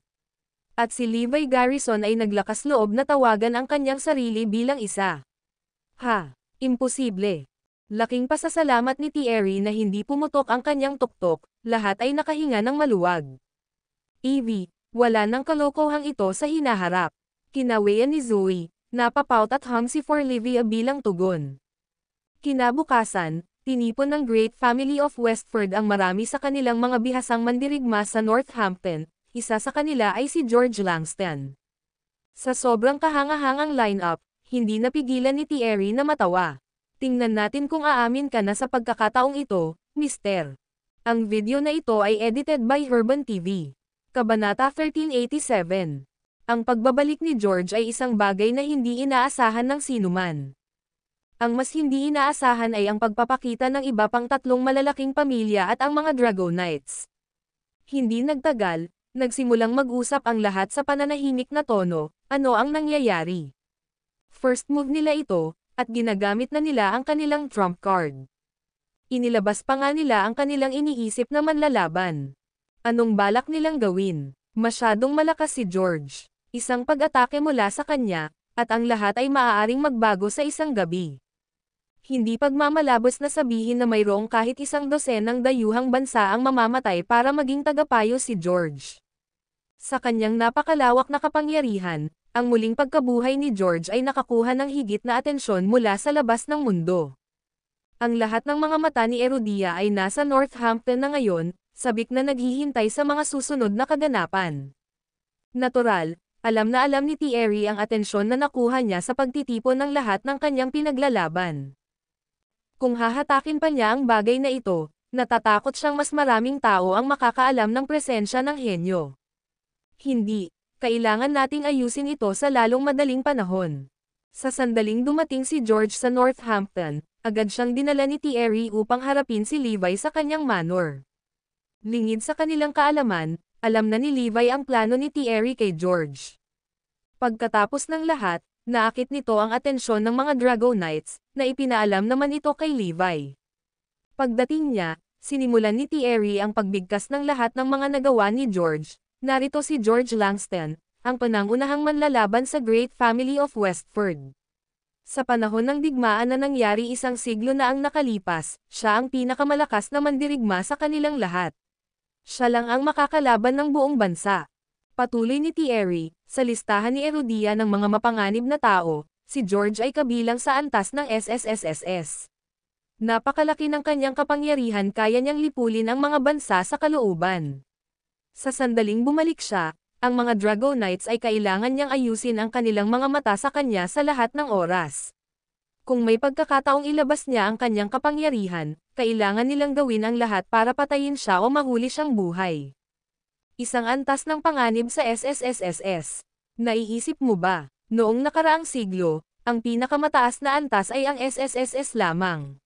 At si Levi Garrison ay naglakas loob na tawagan ang kanyang sarili bilang isa. Ha, imposible. Laking pasasalamat ni Thierry na hindi pumutok ang kanyang tuktok, lahat ay nakahinga ng maluwag. Evie, wala nang kalokohang ito sa hinaharap. Kinawian ni Zoe, napapout at hum si Forlivia bilang tugon. Kinabukasan, tinipon ng Great Family of Westford ang marami sa kanilang mga bihasang mandirigma sa Northampton, isa sa kanila ay si George Langston. Sa sobrang kahangahangang lineup, hindi napigilan ni Thierry na matawa. Tingnan natin kung aamin ka na sa pagkakataong ito, Mr. Ang video na ito ay edited by Urban TV. Kabanata 1387. Ang pagbabalik ni George ay isang bagay na hindi inaasahan ng sinuman. Ang mas hindi inaasahan ay ang pagpapakita ng iba pang tatlong malalaking pamilya at ang mga Dragonites. Hindi nagtagal, nagsimulang mag-usap ang lahat sa pananahimik na tono, ano ang nangyayari. First move nila ito, at ginagamit na nila ang kanilang trump card. Inilabas pa nga nila ang kanilang iniisip na manlalaban. Anong balak nilang gawin? Masyadong malakas si George. Isang pag-atake mula sa kanya, at ang lahat ay maaaring magbago sa isang gabi. Hindi pagmamalabos na sabihin na mayroong kahit isang dosenang dayuhang bansa ang mamamatay para maging tagapayo si George. Sa kanyang napakalawak na kapangyarihan, ang muling pagkabuhay ni George ay nakakuha ng higit na atensyon mula sa labas ng mundo. Ang lahat ng mga mata ni Erudia ay nasa Northampton na ngayon, sabik na naghihintay sa mga susunod na kaganapan. Natural, alam na alam ni Thierry ang atensyon na nakuha niya sa pagtitipon ng lahat ng kanyang pinaglalaban. Kung hahatakin pa niya ang bagay na ito, natatakot siyang mas maraming tao ang makakaalam ng presensya ng henyo. Hindi, kailangan nating ayusin ito sa lalong madaling panahon. Sa sandaling dumating si George sa Northampton, agad siyang dinala ni Thierry upang harapin si Levi sa kanyang manor. Lingid sa kanilang kaalaman, alam na ni Levi ang plano ni Thierry kay George. Pagkatapos ng lahat, naakit nito ang atensyon ng mga Dragonites, na ipinaalam naman ito kay Levi. Pagdating niya, sinimulan ni Thierry ang pagbigkas ng lahat ng mga nagawa ni George. Narito si George Langston, ang panangunahang manlalaban sa Great Family of Westford. Sa panahon ng digmaan na nangyari isang siglo na ang nakalipas, siya ang pinakamalakas na mandirigma sa kanilang lahat. Siya lang ang makakalaban ng buong bansa. Patuloy ni Thierry, sa listahan ni Erudia ng mga mapanganib na tao, si George ay kabilang sa antas ng SSSS. Napakalaki ng kanyang kapangyarihan, kaya niyang lipulin ang mga bansa sa kalooban. Sa sandaling bumalik siya, ang mga Dragonites ay kailangan niyang ayusin ang kanilang mga mata sa kanya sa lahat ng oras. Kung may pagkakataong ilabas niya ang kanyang kapangyarihan, kailangan nilang gawin ang lahat para patayin siya o mahuli siyang buhay. Isang antas ng panganib sa SSSS. Naiisip mo ba, noong nakaraang siglo, ang pinakamataas na antas ay ang SSSS lamang?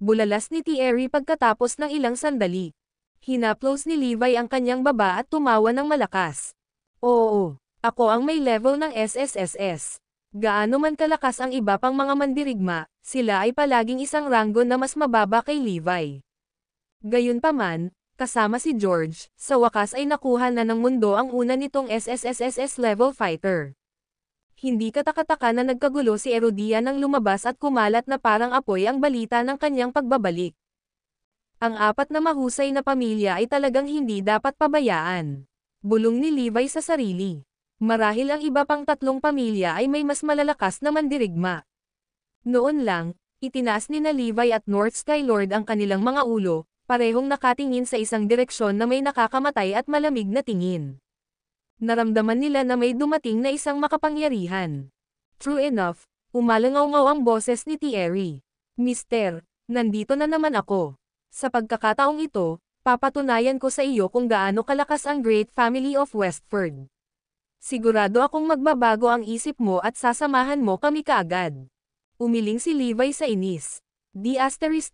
Bulalas ni Thierry pagkatapos ng ilang sandali. Hinaplos ni Levi ang kanyang baba at tumawa ng malakas. Oo, ako ang may level ng SSSS. Gaano man kalakas ang iba pang mga mandirigma, sila ay palaging isang ranggo na mas mababa kay Levi. Gayunpaman, kasama si George, sa wakas ay nakuha na ng mundo ang una nitong SSSS level fighter. Hindi katakataka na nagkagulo si Erudia nang lumabas at kumalat na parang apoy ang balita ng kanyang pagbabalik. Ang apat na mahusay na pamilya ay talagang hindi dapat pabayaan. Bulong ni Levi sa sarili. Marahil ang iba pang tatlong pamilya ay may mas malalakas na mandirigma. Noon lang, itinaas ni na Levi at North Skylord ang kanilang mga ulo, parehong nakatingin sa isang direksyon na may nakakamatay at malamig na tingin. Naramdaman nila na may dumating na isang makapangyarihan. True enough, umalangaw-ngaw ang boses ni Thierry. Mister, nandito na naman ako. Sa pagkakataong ito, papatunayan ko sa iyo kung gaano kalakas ang Great Family of Westford. Sigurado akong magbabago ang isip mo at sasamahan mo kami kaagad. Umiling si Levi sa inis.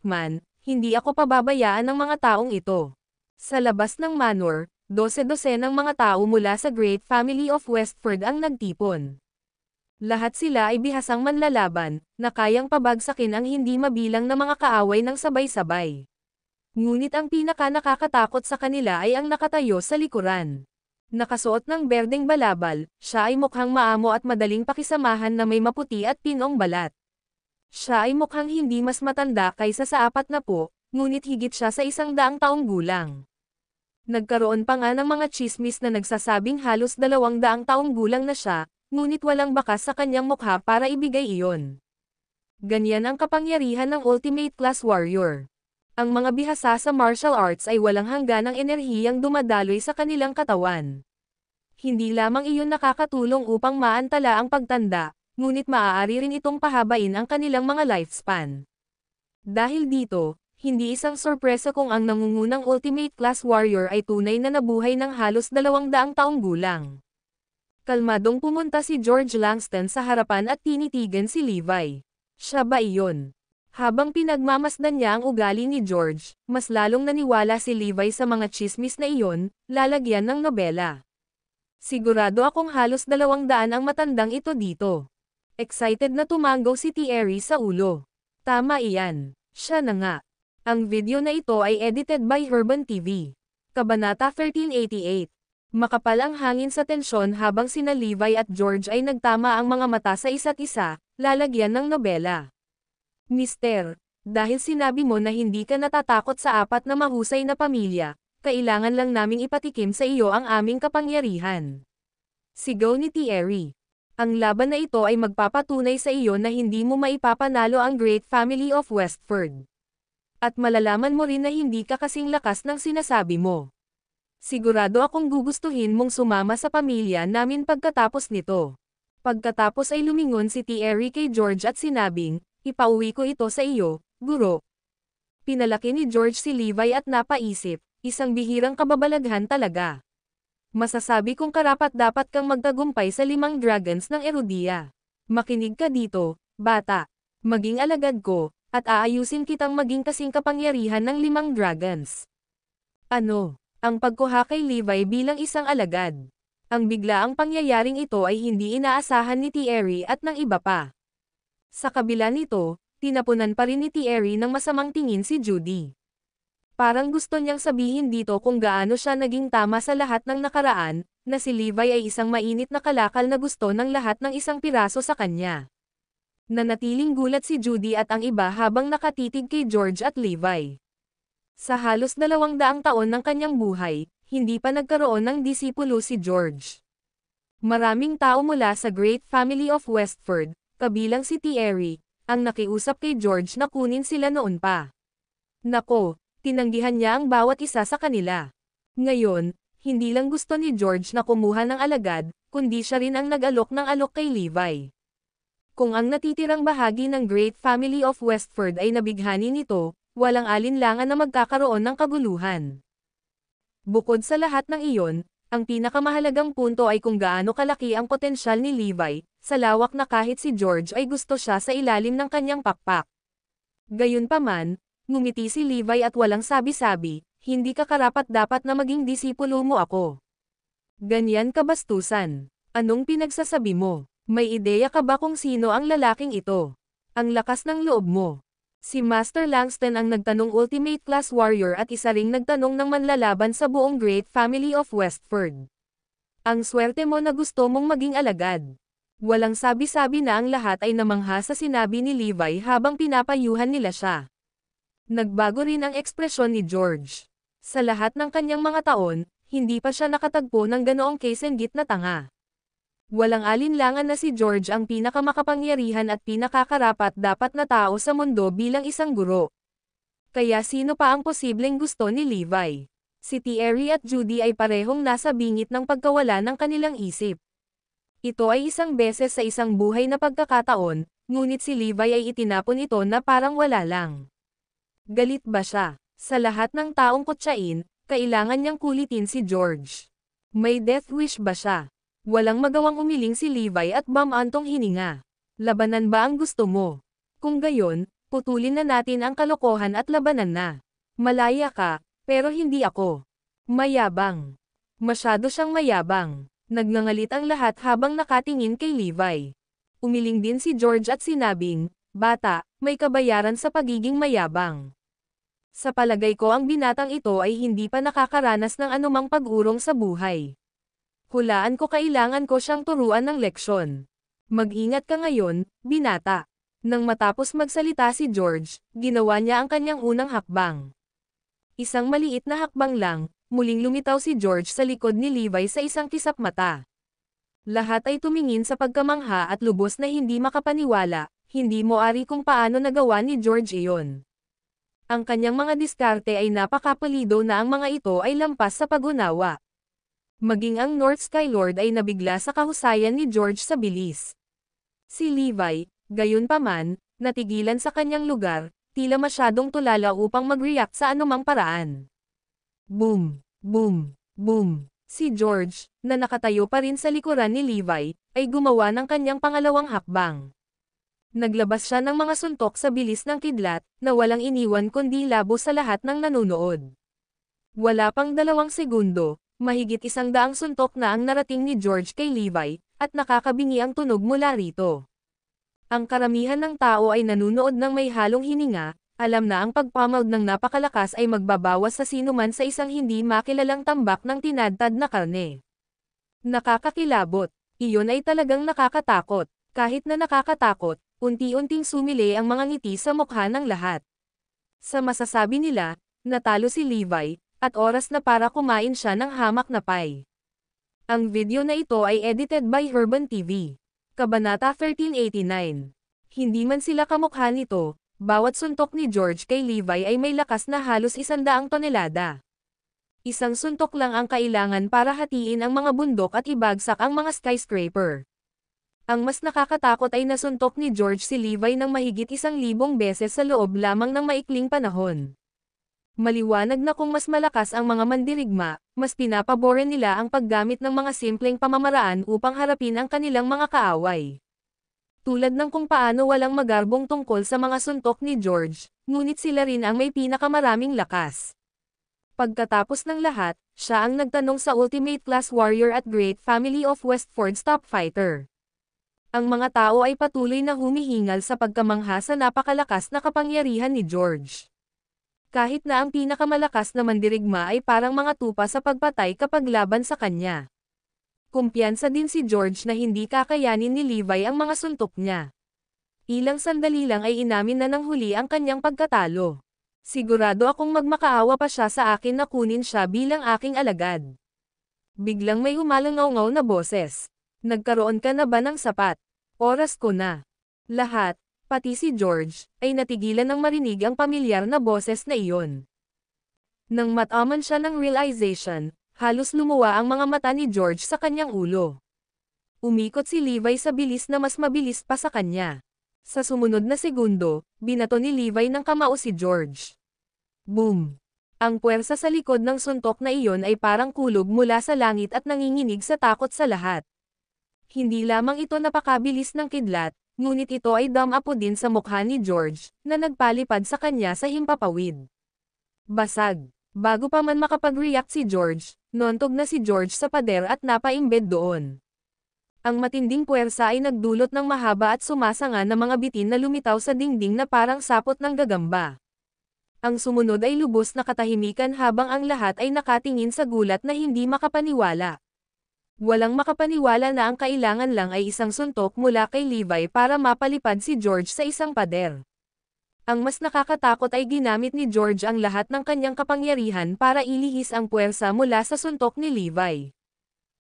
*Man, hindi ako pababayaan ng mga taong ito. Sa labas ng manor, 12 ng mga tao mula sa Great Family of Westford ang nagtipon. Lahat sila ay bihasang manlalaban, na kayang pabagsakin ang hindi mabilang na mga kaaway ng sabay-sabay. Ngunit ang pinaka-nakakatakot sa kanila ay ang nakatayo sa likuran. Nakasuot ng berdeng balabal, siya ay mukhang maamo at madaling pakisamahan na may maputi at pinong balat. Siya ay mukhang hindi mas matanda kaysa sa 40, ngunit higit siya sa 100 taong gulang. Nagkaroon pa nga ng mga chismis na nagsasabing halos 200 taong gulang na siya, ngunit walang bakas sa kanyang mukha para ibigay iyon. Ganyan ang kapangyarihan ng Ultimate Class Warrior. Ang mga bihasa sa martial arts ay walang hangganang enerhiyang dumadaloy sa kanilang katawan. Hindi lamang iyon nakakatulong upang maantala ang pagtanda, ngunit maaari rin itong pahabain ang kanilang mga lifespan. Dahil dito, hindi isang sorpresa kung ang nangungunang Ultimate Class Warrior ay tunay na nabuhay ng halos 200 taong gulang. Kalmadong pumunta si George Langston sa harapan at tinitigan si Levi. Siya ba iyon? Habang pinagmamasdan niya ang ugali ni George, mas lalong naniwala si Levi sa mga tsismis na iyon, lalagyan ng nobela. Sigurado akong halos 200 ang matandang ito dito. Excited na tumango si Thierry sa ulo. Tama iyan. Siya na nga. Ang video na ito ay edited by Herban TV. Kabanata 1388. Makapal ang hangin sa tensyon habang sina Levi at George ay nagtama ang mga mata sa isa't isa, lalagyan ng nobela. Mister, dahil sinabi mo na hindi ka natatakot sa 4 na mahusay na pamilya, kailangan lang naming ipatikim sa iyo ang aming kapangyarihan. Sigaw ni Thierry. Ang laban na ito ay magpapatunay sa iyo na hindi mo maipapanalo ang Great Family of Westford. At malalaman mo rin na hindi ka kasing lakas ng sinasabi mo. Sigurado akong gugustuhin mong sumama sa pamilya namin pagkatapos nito. Pagkatapos ay lumingon si Thierry kay George at sinabing, ipauwi ko ito sa iyo, guro. Pinalaki ni George si Levi at napaisip, isang bihirang kababalaghan talaga. Masasabi kong karapat-dapat kang magtagumpay sa 5 dragons ng Erudia. Makinig ka dito, bata. Maging alagad ko, at aayusin kitang maging kasing kapangyarihan ng 5 dragons. Ano? Ang pagkuha kay Levi bilang isang alagad. Ang biglaang pangyayaring ito ay hindi inaasahan ni Thierry at ng iba pa. Sa kabila nito, tinapunan pa rin ni Thierry ng masamang tingin si Judy. Parang gusto niyang sabihin dito kung gaano siya naging tama sa lahat ng nakaraan, na si Levi ay isang mainit na kalakal na gusto ng lahat ng isang piraso sa kanya. Nanatiling gulat si Judy at ang iba habang nakatitig kay George at Levi. Sa halos 200 taon ng kanyang buhay, hindi pa nagkaroon ng disipulo si George. Maraming tao mula sa Great Family of Westford, kabilang si Thierry, ang nakiusap kay George na kunin sila noon pa. Nako, tinanggihan niya ang bawat isa sa kanila. Ngayon, hindi lang gusto ni George na kumuha ng alagad, kundi siya rin ang nag-alok ng alok kay Levi. Kung ang natitirang bahagi ng Great Family of Westford ay nabighani nito, walang alinlangan na magkakaroon ng kaguluhan. Bukod sa lahat ng iyon, ang pinakamahalagang punto ay kung gaano kalaki ang potensyal ni Levi, sa lawak na kahit si George ay gusto siya sa ilalim ng kanyang pakpak. Gayunpaman, ngumiti si Levi at walang sabi-sabi, hindi ka karapat-dapat na maging disipulo mo ako. Ganyan kabastusan. Anong pinagsasabi mo? May ideya ka ba kung sino ang lalaking ito? Ang lakas ng loob mo. Si Master Langston ang nagtanong Ultimate Class Warrior at isa ring nagtanong ng manlalaban sa buong Great Family of Westford. Ang swerte mo na gusto mong maging alagad. Walang sabi-sabi na ang lahat ay namangha sa sinabi ni Levi habang pinapayuhan nila siya. Nagbago rin ang ekspresyon ni George. Sa lahat ng kanyang mga taon, hindi pa siya nakatagpo ng ganoong kasenggit na tanga. Walang alinlangan na si George ang pinakamakapangyarihan at pinakakarapat dapat na tao sa mundo bilang isang guro. Kaya sino pa ang posibleng gusto ni Levi? Si Thierry at Judy ay parehong nasa bingit ng pagkawala ng kanilang isip. Ito ay isang beses sa isang buhay na pagkakataon, ngunit si Levi ay itinapon ito na parang wala lang. Galit ba siya? Sa lahat ng taong kutsain, kailangan niyang kulitin si George. May death wish ba siya? Walang magawang umiling si Levi at bamantong hininga. Labanan ba ang gusto mo? Kung gayon, putulin na natin ang kalokohan at labanan na. Malaya ka, pero hindi ako. Mayabang. Masyado siyang mayabang. Nagngangalit ang lahat habang nakatingin kay Levi. Umiling din si George at sinabing, bata, may kabayaran sa pagiging mayabang. Sa palagay ko ang binatang ito ay hindi pa nakakaranas ng anumang pag-urong sa buhay. Hulaan ko kailangan ko siyang turuan ng leksyon. Mag-ingat ka ngayon, binata. Nang matapos magsalita si George, ginawa niya ang kanyang unang hakbang. Isang maliit na hakbang lang, muling lumitaw si George sa likod ni Levi sa isang kisap mata. Lahat ay tumingin sa pagkamangha at lubos na hindi makapaniwala, hindi mo ari kung paano nagawa ni George iyon. Ang kanyang mga diskarte ay napakapulido na ang mga ito ay lampas sa pag-unawa. Maging ang North Sky Lord ay nabigla sa kahusayan ni George sa bilis. Si Levi, gayunpaman, natigilan sa kanyang lugar, tila masyadong tulala upang mag-react sa anumang paraan. Boom! Boom! Boom! Si George, na nakatayo pa rin sa likuran ni Levi, ay gumawa ng kanyang pangalawang hakbang. Naglabas siya ng mga suntok sa bilis ng kidlat, na walang iniwan kundi labo sa lahat ng nanonood. Wala pang 2 segundo, mahigit 100 suntok na ang narating ni George kay Levi, at nakakabingi ang tunog mula rito. Ang karamihan ng tao ay nanunood ng may halong hininga, alam na ang pagpamald ng napakalakas ay magbabawas sa sinuman sa isang hindi makilalang tambak ng tinadtad na karne. Nakakakilabot, iyon ay talagang nakakatakot, kahit na nakakatakot, unti-unting sumili ang mga ngiti sa mukha ng lahat. Sa masasabi nila, natalo si Levi, at oras na para kumain siya ng hamak na pie. Ang video na ito ay edited by Herban TV. Kabanata 1389. Hindi man sila kamukha nito, bawat suntok ni George kay Levi ay may lakas na halos 100 tonelada. Isang suntok lang ang kailangan para hatiin ang mga bundok at ibagsak ang mga skyscraper. Ang mas nakakatakot ay nasuntok ni George si Levi ng mahigit 1,000 beses sa loob lamang ng maikling panahon. Maliwanag na kung mas malakas ang mga mandirigma, mas pinapaboran nila ang paggamit ng mga simpleng pamamaraan upang harapin ang kanilang mga kaaway. Tulad ng kung paano walang magarbong tungkol sa mga suntok ni George, ngunit sila rin ang may pinakamaraming lakas. Pagkatapos ng lahat, siya ang nagtanong sa Ultimate Class Warrior at Great Family of Westford's top fighter. Ang mga tao ay patuloy na humihingal sa pagkamangha sa napakalakas na kapangyarihan ni George. Kahit na ang pinakamalakas na mandirigma ay parang mga tupa sa pagpatay kapag laban sa kanya. Kumpiyansa din si George na hindi kakayanin ni Levi ang mga suntok niya. Ilang sandali lang ay inamin na ng huli ang kanyang pagkatalo. Sigurado akong magmakaawa pa siya sa akin na kunin siya bilang aking alagad. Biglang may umalangaw-ngaw na boses. Nagkaroon ka na ba ng sapat? Oras ko na. Lahat, pati si George, ay natigilan ng marinig ang pamilyar na boses na iyon. Nang mataman siya ng realization, halos lumuwa ang mga mata ni George sa kanyang ulo. Umikot si Levi sa bilis na mas mabilis pa sa kanya. Sa sumunod na segundo, binato ni Levi ng kamao si George. Boom! Ang puwersa sa likod ng suntok na iyon ay parang kulog mula sa langit at nanginginig sa takot sa lahat. Hindi lamang ito napakabilis ng kidlat, ngunit ito ay damapo din sa mukha ni George, na nagpalipad sa kanya sa himpapawid. Basag. Bago pa man makapag-react si George, nontog na si George sa pader at napaimbed doon. Ang matinding puwersa ay nagdulot ng mahaba at sumasanga na mga bitin na lumitaw sa dingding na parang sapot ng gagamba. Ang sumunod ay lubos na katahimikan habang ang lahat ay nakatingin sa gulat na hindi makapaniwala. Walang makapaniwala na ang kailangan lang ay isang suntok mula kay Levi para mapalipad si George sa isang pader. Ang mas nakakatakot ay ginamit ni George ang lahat ng kanyang kapangyarihan para ilihis ang puwersa mula sa suntok ni Levi.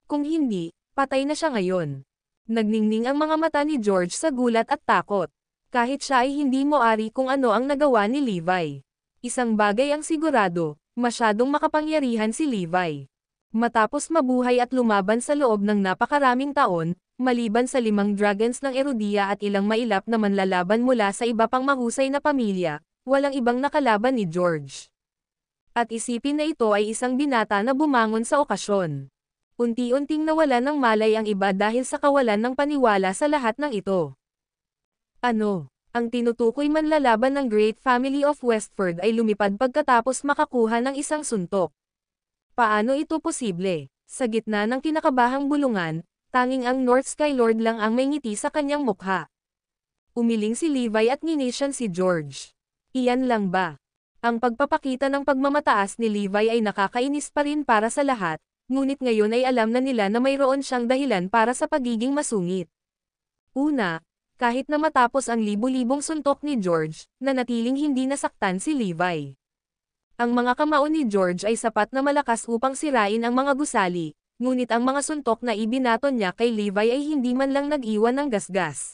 Kung hindi, patay na siya ngayon. Nagningning ang mga mata ni George sa gulat at takot. Kahit siya ay hindi moari kung ano ang nagawa ni Levi. Isang bagay ang sigurado, masyadong makapangyarihan si Levi. Matapos mabuhay at lumaban sa loob ng napakaraming taon, maliban sa 5 dragons ng Erudia at ilang mailap na manlalaban mula sa iba pang mahusay na pamilya, walang ibang nakalaban ni George. At isipin na ito ay isang binata na bumangon sa okasyon. Unti-unting nawala ng malay ang iba dahil sa kawalan ng paniwala sa lahat ng ito. Ano? Ang tinutukoy manlalaban ng Great Family of Westford ay lumipad pagkatapos makakuha ng isang suntok. Paano ito posible? Sa gitna ng kinakabahang bulungan, tanging ang North Sky Lord lang ang may ngiti sa kanyang mukha. Umiling si Levi at nginisyan si George. Iyan lang ba? Ang pagpapakita ng pagmamataas ni Levi ay nakakainis pa rin para sa lahat, ngunit ngayon ay alam na nila na mayroon siyang dahilan para sa pagiging masungit. Una, kahit na matapos ang libu-libong suntok ni George, nanatiling hindi nasaktan si Levi. Ang mga kamao ni George ay sapat na malakas upang sirain ang mga gusali, ngunit ang mga suntok na ibinaton niya kay Levi ay hindi man lang nag-iwan ng gasgas.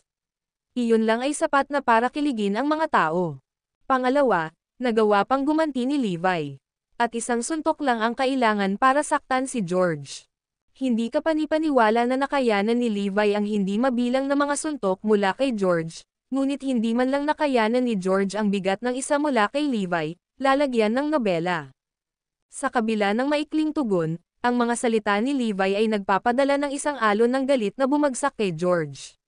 Iyon lang ay sapat na para kiligin ang mga tao. Pangalawa, nagawa pang gumanti ni Levi. At isang suntok lang ang kailangan para saktan si George. Hindi ka panipaniwala na nakayanan ni Levi ang hindi mabilang na mga suntok mula kay George, ngunit hindi man lang nakayanan ni George ang bigat ng isa mula kay Levi, lalagyan ng nobela. Sa kabila ng maikling tugon, ang mga salita ni Levi ay nagpapadala ng isang alon ng galit na bumagsak kay George.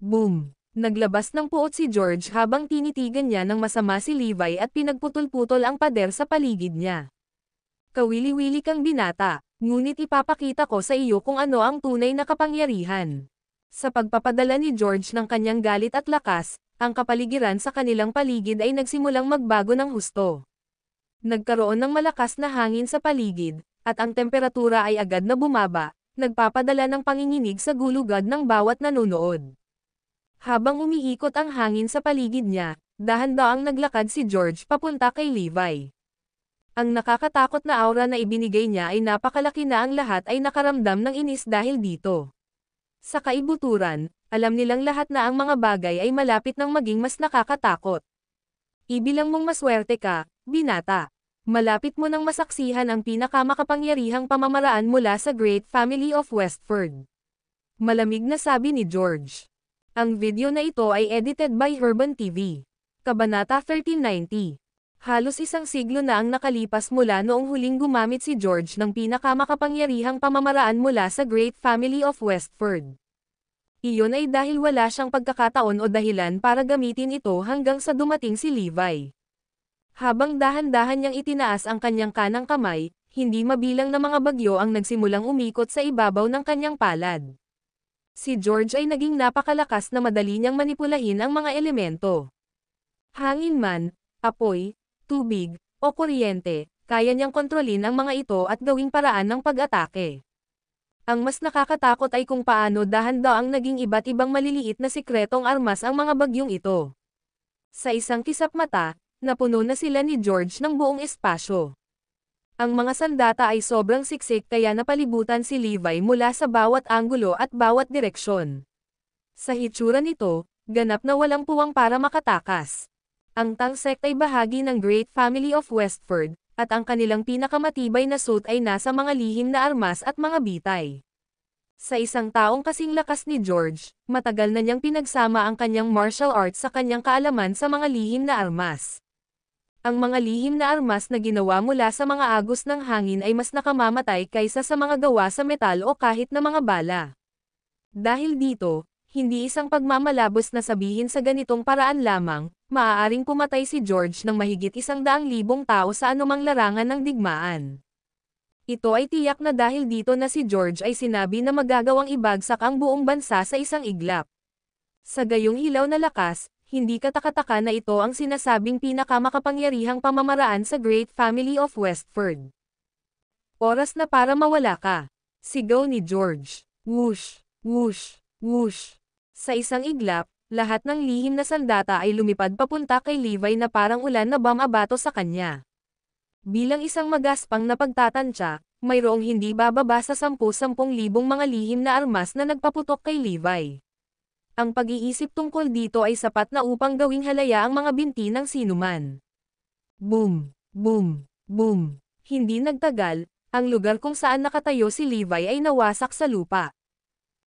Boom! Naglabas ng puot si George habang tinitigan niya ng masama si Levi at pinagputol-putol ang pader sa paligid niya. Kawili-wili kang binata, ngunit ipapakita ko sa iyo kung ano ang tunay na kapangyarihan. Sa pagpapadala ni George ng kanyang galit at lakas, ang kapaligiran sa kanilang paligid ay nagsimulang magbago ng husto. Nagkaroon ng malakas na hangin sa paligid, at ang temperatura ay agad na bumaba, nagpapadala ng panginginig sa gulugad ng bawat nanonood. Habang umiikot ang hangin sa paligid niya, dahan-daang naglakad si George papunta kay Levi. Ang nakakatakot na aura na ibinigay niya ay napakalaki na ang lahat ay nakaramdam ng inis dahil dito. Sa kaibuturan, alam nilang lahat na ang mga bagay ay malapit nang maging mas nakakatakot. Ibilang mong maswerte ka, binata. Malapit mo nang masaksihan ang pinakamakapangyarihang pamamaraan mula sa Great Family of Westford. Malamig na sabi ni George. Ang video na ito ay edited by Herban TV. Kabanata 1390. Halos isang siglo na ang nakalipas mula noong huling gumamit si George ng pinakamakapangyarihang pamamaraan mula sa Great Family of Westford. Iyon ay dahil wala siyang pagkakataon o dahilan para gamitin ito hanggang sa dumating si Levi. Habang dahan-dahan niyang itinaas ang kanyang kanang kamay, hindi mabilang na mga bagyo ang nagsimulang umikot sa ibabaw ng kanyang palad. Si George ay naging napakalakas na madali niyang manipulahin ang mga elemento. Hangin man, apoy, tubig, o kuryente, kaya niyang kontrolin ang mga ito at gawing paraan ng pag-atake. Ang mas nakakatakot ay kung paano dahan-daang naging iba't ibang maliliit na sikretong armas ang mga bagyong ito. Sa isang kisap mata, napuno na sila ni George ng buong espasyo. Ang mga sandata ay sobrang siksik kaya napalibutan si Levi mula sa bawat anggulo at bawat direksyon. Sa hitsura nito, ganap na walang puwang para makatakas. Ang Tangsect ay bahagi ng Great Family of Westford, at ang kanilang pinakamatibay na suit ay nasa mga lihim na armas at mga bitay. Sa isang taong kasing lakas ni George, matagal na niyang pinagsama ang kanyang martial arts sa kanyang kaalaman sa mga lihim na armas. Ang mga lihim na armas na ginawa mula sa mga agos ng hangin ay mas nakamamatay kaysa sa mga gawa sa metal o kahit na mga bala. Dahil dito, hindi isang pagmamalabos na sabihin sa ganitong paraan lamang, maaaring pumatay si George ng mahigit 100,000 tao sa anumang larangan ng digmaan. Ito ay tiyak na dahil dito na si George ay sinabi na magagawang ibagsak ang buong bansa sa isang iglap. Sa gayong hilaw na lakas, hindi katakataka na ito ang sinasabing pinakamakapangyarihang pamamaraan sa Great Family of Westford. Oras na para mawala ka. Sigaw ni George. Whoosh, whoosh, whoosh. Sa isang iglap, lahat ng lihim na sandata ay lumipad papunta kay Levi na parang ulan na bumabato sa kanya. Bilang isang magaspang na pagtatantya, mayroong hindi bababa sa 10,000 mga lihim na armas na nagpaputok kay Levi. Ang pag-iisip tungkol dito ay sapat na upang gawing halaya ang mga binti ng sinuman. Boom, boom, boom. Hindi nagtagal, ang lugar kung saan nakatayo si Levi ay nawasak sa lupa.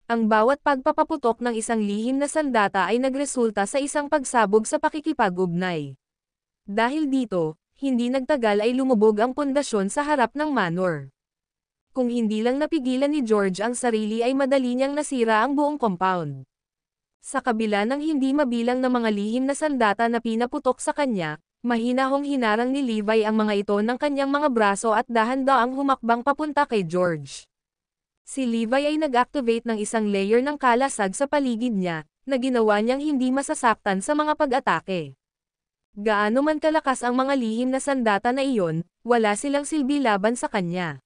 Ang bawat pagpapaputok ng isang lihim na sandata ay nagresulta sa isang pagsabog sa pakikipag-ugnay. Dahil dito, hindi nagtagal ay lumubog ang pundasyon sa harap ng manor. Kung hindi lang napigilan ni George ang sarili ay madali niyang nasira ang buong compound. Sa kabila ng hindi mabilang na mga lihim na sandata na pinaputok sa kanya, mahinahong hinarang ni Levi ang mga ito ng kanyang mga braso at dahan-daang humakbang papunta kay George. Si Levi ay nag-activate ng isang layer ng kalasag sa paligid niya, na ginawa niyang hindi masasaktan sa mga pag-atake. Gaano man kalakas ang mga lihim na sandata na iyon, wala silang silbi laban sa kanya.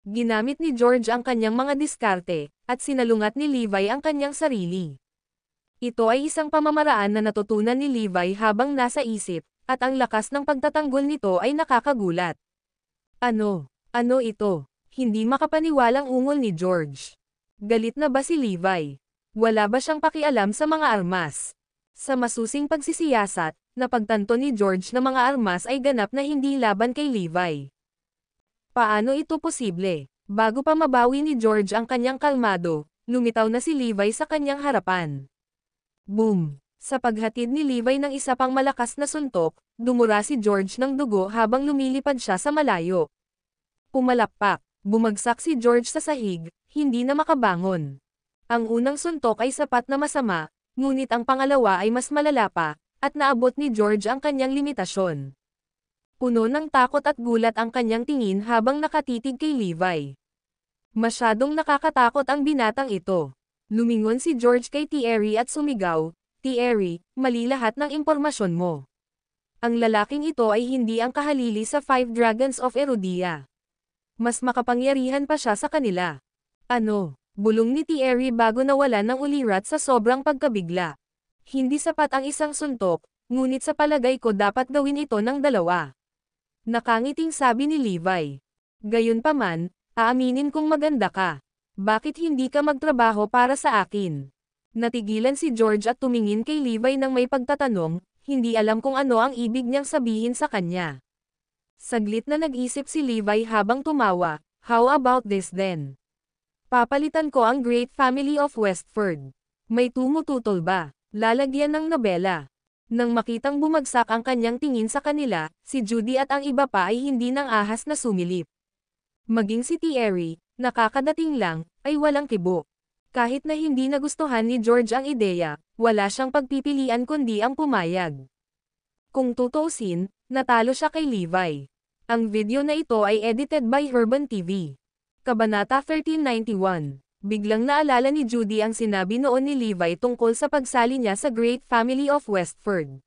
Ginamit ni George ang kanyang mga diskarte, at sinalungat ni Levi ang kanyang sarili. Ito ay isang pamamaraan na natutunan ni Levi habang nasa isip, at ang lakas ng pagtatanggol nito ay nakakagulat. Ano ito? Hindi makapaniwalang ungol ni George. Galit na ba si Levi? Wala ba siyang pakialam sa mga armas? Sa masusing pagsisiyasat, napagtanto ni George na mga armas ay ganap na hindi laban kay Levi. Paano ito posible? Bago pa mabawi ni George ang kanyang kalmado, lumitaw na si Levi sa kanyang harapan. Boom! Sa paghatid ni Levi ng isa pang malakas na suntok, dumura si George ng dugo habang lumilipad siya sa malayo. Pumalakpak, bumagsak si George sa sahig, hindi na makabangon. Ang unang suntok ay sapat na masama, ngunit ang pangalawa ay mas malala pa, at naabot ni George ang kanyang limitasyon. Puno ng takot at gulat ang kanyang tingin habang nakatitig kay Levi. Masyadong nakakatakot ang binatang ito. Lumingon si George kay Thierry at sumigaw, "Thierry, mali lahat ng impormasyon mo. Ang lalaking ito ay hindi ang kahalili sa Five Dragons of Erudia. Mas makapangyarihan pa siya sa kanila." "Ano?" bulong ni Thierry bago nawalan ng ulirat sa sobrang pagkabigla. "Hindi sapat ang isang suntok, ngunit sa palagay ko dapat gawin ito ng dalawa." Nakangiting sabi ni Levi. "Gayunpaman, aaminin kong maganda ka. Bakit hindi ka magtrabaho para sa akin?" Natigilan si George at tumingin kay Levi nang may pagtatanong, hindi alam kung ano ang ibig niyang sabihin sa kanya. Saglit na nag-isip si Levi habang tumawa, "How about this then? Papalitan ko ang Great Family of Westford. May tumututol ba? Lalagyan ng nobela." Nang makitang bumagsak ang kanyang tingin sa kanila, si Judy at ang iba pa ay hindi nang ahas na sumilip. Maging si Thierry, nakakadating lang, ay walang kibo. Kahit na hindi nagustuhan ni George ang ideya, wala siyang pagpipilian kundi ang pumayag. Kung tutuusin, natalo siya kay Levi. Ang video na ito ay edited by Herban TV. Kabanata 1391. Biglang naalala ni Judy ang sinabi noon ni Levi tungkol sa pagsali niya sa Great Family of Westford.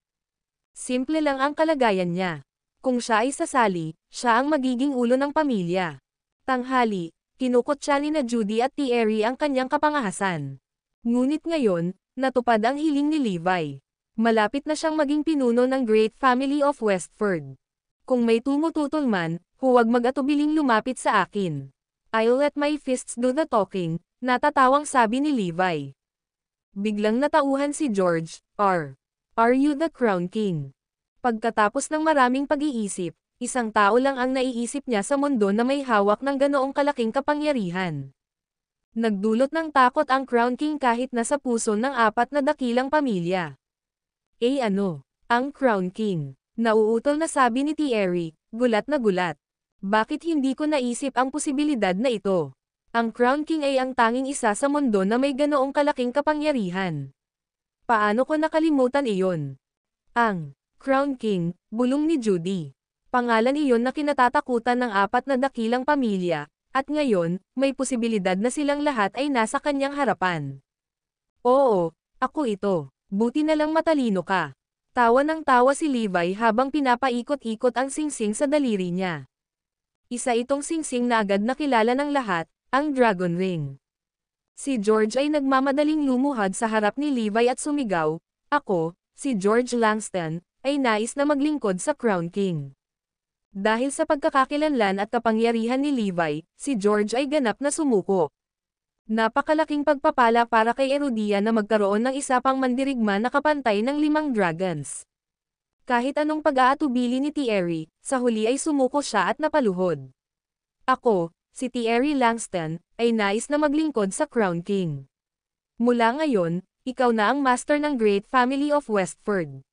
Simple lang ang kalagayan niya. Kung siya ay sasali, siya ang magiging ulo ng pamilya. Tanghali, kinukutya ni na Judy at Thierry ang kanyang kapangahasan. Ngunit ngayon, natupad ang hiling ni Levi. Malapit na siyang maging pinuno ng Great Family of Westford. Kung may tumututol man, huwag mag-atubiling lumapit sa akin. I'll let my fists do the talking, natatawang sabi ni Levi. Biglang natauhan si George, Are you the Crown King? Pagkatapos ng maraming pag-iisip, isang tao lang ang naiisip niya sa mundo na may hawak ng ganoong kalaking kapangyarihan. Nagdulot ng takot ang Crown King kahit nasa puso ng apat na dakilang pamilya. Ano? Ang Crown King? Nauutol na sabi ni Thierry, gulat na gulat. Bakit hindi ko naisip ang posibilidad na ito? Ang Crown King ay ang tanging isa sa mundo na may ganoong kalaking kapangyarihan. Paano ko nakalimutan iyon? Ang Crown King, bulong ni Judy. Pangalan iyon na kinatatakutan ng apat na dakilang pamilya, at ngayon, may posibilidad na silang lahat ay nasa kanyang harapan. Oo, ako ito. Buti na lang matalino ka. Tawa ng tawa si Levi habang pinapaikot-ikot ang singsing sa daliri niya. Isa itong singsing na agad nakilala ng lahat, ang Dragon Ring. Si George ay nagmamadaling lumuhad sa harap ni Levi at sumigaw, "Ako, si George Langston, ay nais na maglingkod sa Crown King." Dahil sa pagkakakilanlan at kapangyarihan ni Levi, si George ay ganap na sumuko. Napakalaking pagpapala para kay Erudia na magkaroon ng isa pang mandirigma na kapantay ng 5 dragons. Kahit anong pag-aatubili ni Thierry, sa huli ay sumuko siya at napaluhod. Ako, si Thierry Langston, ay nais na maglingkod sa Crown King. Mula ngayon, ikaw na ang master ng Great Family of Westford.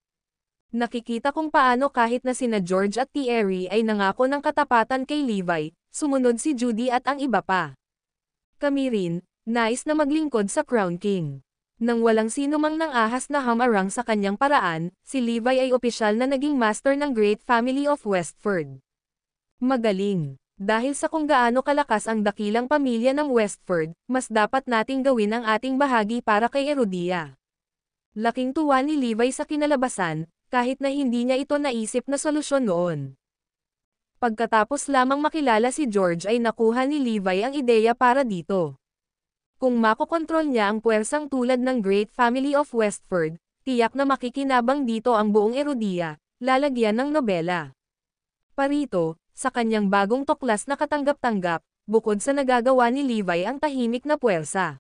Nakikita kung paano kahit na sina George at Thierry ay nangako ng katapatan kay Levi, sumunod si Judy at ang iba pa. Kami rin, nais na maglingkod sa Crown King. Nang walang sino mang nang ahas na hamarang sa kanyang paraan, si Levi ay opisyal na naging master ng Great Family of Westford. Magaling. Dahil sa kung gaano kalakas ang dakilang pamilya ng Westford, mas dapat nating gawin ang ating bahagi para kay Erudia. Laking tuwa ni Levi sa kinalabasan, kahit na hindi niya ito naisip na solusyon noon. Pagkatapos lamang makilala si George ay nakuha ni Levi ang ideya para dito. Kung makokontrol niya ang puwersang tulad ng Great Family of Westford, tiyak na makikinabang dito ang buong Erudia, lalagyan ng nobela. Parito, sa kanyang bagong tuklas na katanggap-tanggap, bukod sa nagagawa ni Levi ang tahimik na puwersa.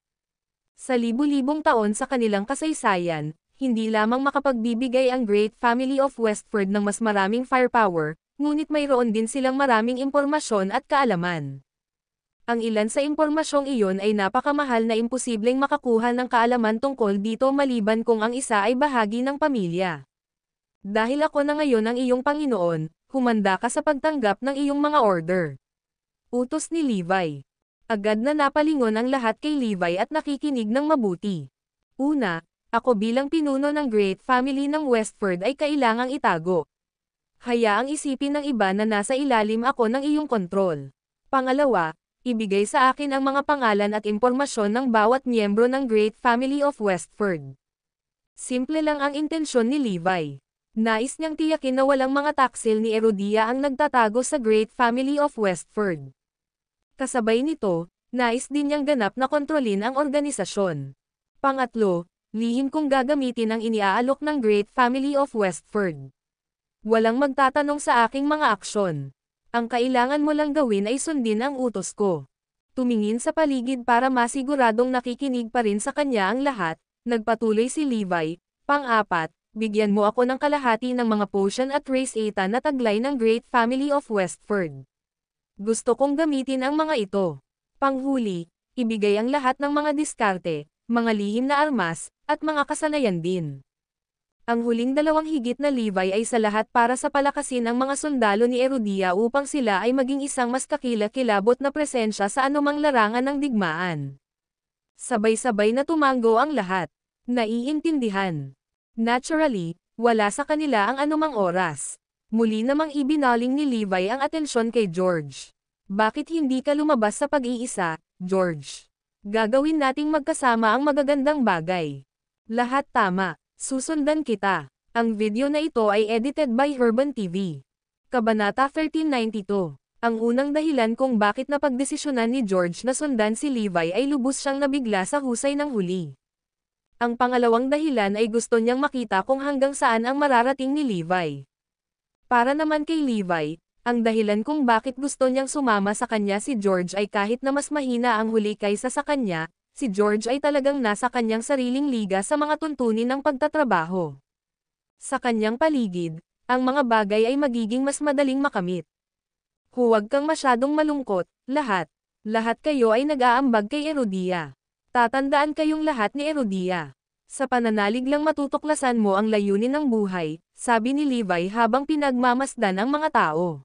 Sa libu-libong taon sa kanilang kasaysayan, hindi lamang makapagbibigay ang Great Family of Westford ng mas maraming firepower, ngunit mayroon din silang maraming impormasyon at kaalaman. Ang ilan sa impormasyong iyon ay napakamahal na imposibleng makakuha ng kaalaman tungkol dito maliban kung ang isa ay bahagi ng pamilya. Dahil ako na ngayon ang iyong Panginoon, humanda ka sa pagtanggap ng iyong mga order. Utos ni Levi. Agad na napalingon ang lahat kay Levi at nakikinig ng mabuti. Una, ako bilang pinuno ng Great Family ng Westford ay kailangang itago. Hayaang isipin ng iba na nasa ilalim ako ng iyong kontrol. Pangalawa, ibigay sa akin ang mga pangalan at impormasyon ng bawat miyembro ng Great Family of Westford. Simple lang ang intensyon ni Levi. Nais niyang tiyakin na walang mga taksil ni Erodia ang nagtatago sa Great Family of Westford. Kasabay nito, nais din niyang ganap na kontrolin ang organisasyon. Pangatlo, lihim kong gagamitin ang iniaalok ng Great Family of Westford. Walang magtatanong sa aking mga aksyon. Ang kailangan mo lang gawin ay sundin ang utos ko. Tumingin sa paligid para masiguradong nakikinig pa rin sa kanya ang lahat, nagpatuloy si Levi. Pang-apat, bigyan mo ako ng kalahati ng mga potion at race eta na taglay ng Great Family of Westford. Gusto kong gamitin ang mga ito. Panghuli, ibigay ang lahat ng mga diskarte, mga lihim na armas, at mga kasanayan din. Ang huling dalawang higit na Levi ay sa lahat para sa palakasin ang mga sundalo ni Erodia upang sila ay maging isang mas kakilakilabot na presensya sa anumang larangan ng digmaan. Sabay-sabay na tumango ang lahat. Naiintindihan. Naturally, wala sa kanila ang anumang oras. Muli namang ibinaling ni Levi ang atensyon kay George. Bakit hindi ka lumabas sa pag-iisa, George? Gagawin nating magkasama ang magagandang bagay. Lahat tama. Susundan kita. Ang video na ito ay edited by Herban TV. Kabanata 1392. Ang unang dahilan kung bakit napagdesisyonan ni George na sundan si Levi ay lubos siyang nabigla sa husay ng huli. Ang pangalawang dahilan ay gusto niyang makita kung hanggang saan ang mararating ni Levi. Para naman kay Levi, ang dahilan kung bakit gusto niyang sumama sa kanya si George ay kahit na mas mahina ang huli kaysa sa kanya, si George ay talagang nasa kanyang sariling liga sa mga tuntunin ng pagtatrabaho. Sa kanyang paligid, ang mga bagay ay magiging mas madaling makamit. Huwag kang masyadong malungkot, lahat. Lahat kayo ay nag-aambag kay Erodia. Tatandaan kayong lahat ni Erodia. Sa pananalig lang matutuklasan mo ang layunin ng buhay, sabi ni Levi habang pinagmamasdan ang mga tao.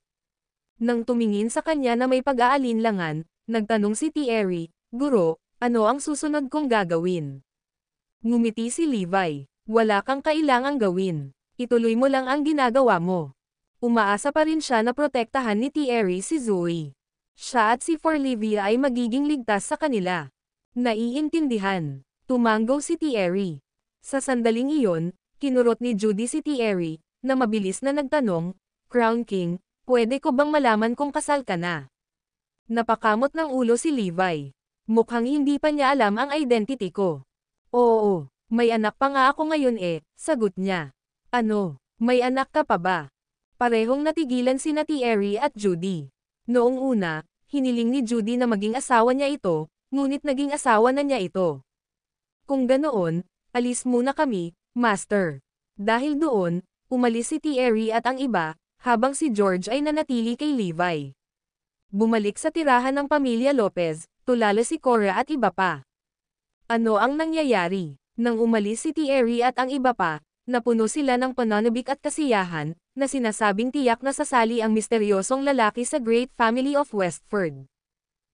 Nang tumingin sa kanya na may pag-aalinlangan, nagtanong si Thierry, Guro, ano ang susunod kong gagawin? Ngumiti si Levi. Wala kang kailangang gawin. Ituloy mo lang ang ginagawa mo. Umaasa pa rin siya na protektahan ni Thierry si Zoe. Siya at si Forlivia ay magiging ligtas sa kanila. Naiintindihan. Tumanggo si Thierry. Sa sandaling iyon, kinurot ni Judy si Thierry, na mabilis na nagtanong, Crown King, pwede ko bang malaman kung kasal ka na? Napakamot ng ulo si Levi. Mukhang hindi pa niya alam ang identity ko. Oo, may anak pa nga ako ngayon sagot niya. Ano, may anak ka pa ba? Parehong natigilan sina Thierry at Judy. Noong una, hiniling ni Judy na maging asawa niya ito, ngunit naging asawa na niya ito. Kung ganoon, alis muna kami, Master. Dahil doon, umalis si Thierry at ang iba, habang si George ay nanatili kay Levi. Bumalik sa tirahan ng pamilya Lopez, tulala si Cora at iba pa. Ano ang nangyayari? Nang umalis si Thierry at ang iba pa, napuno sila ng pananabik at kasiyahan, na sinasabing tiyak na sasali ang misteryosong lalaki sa Great Family of Westford.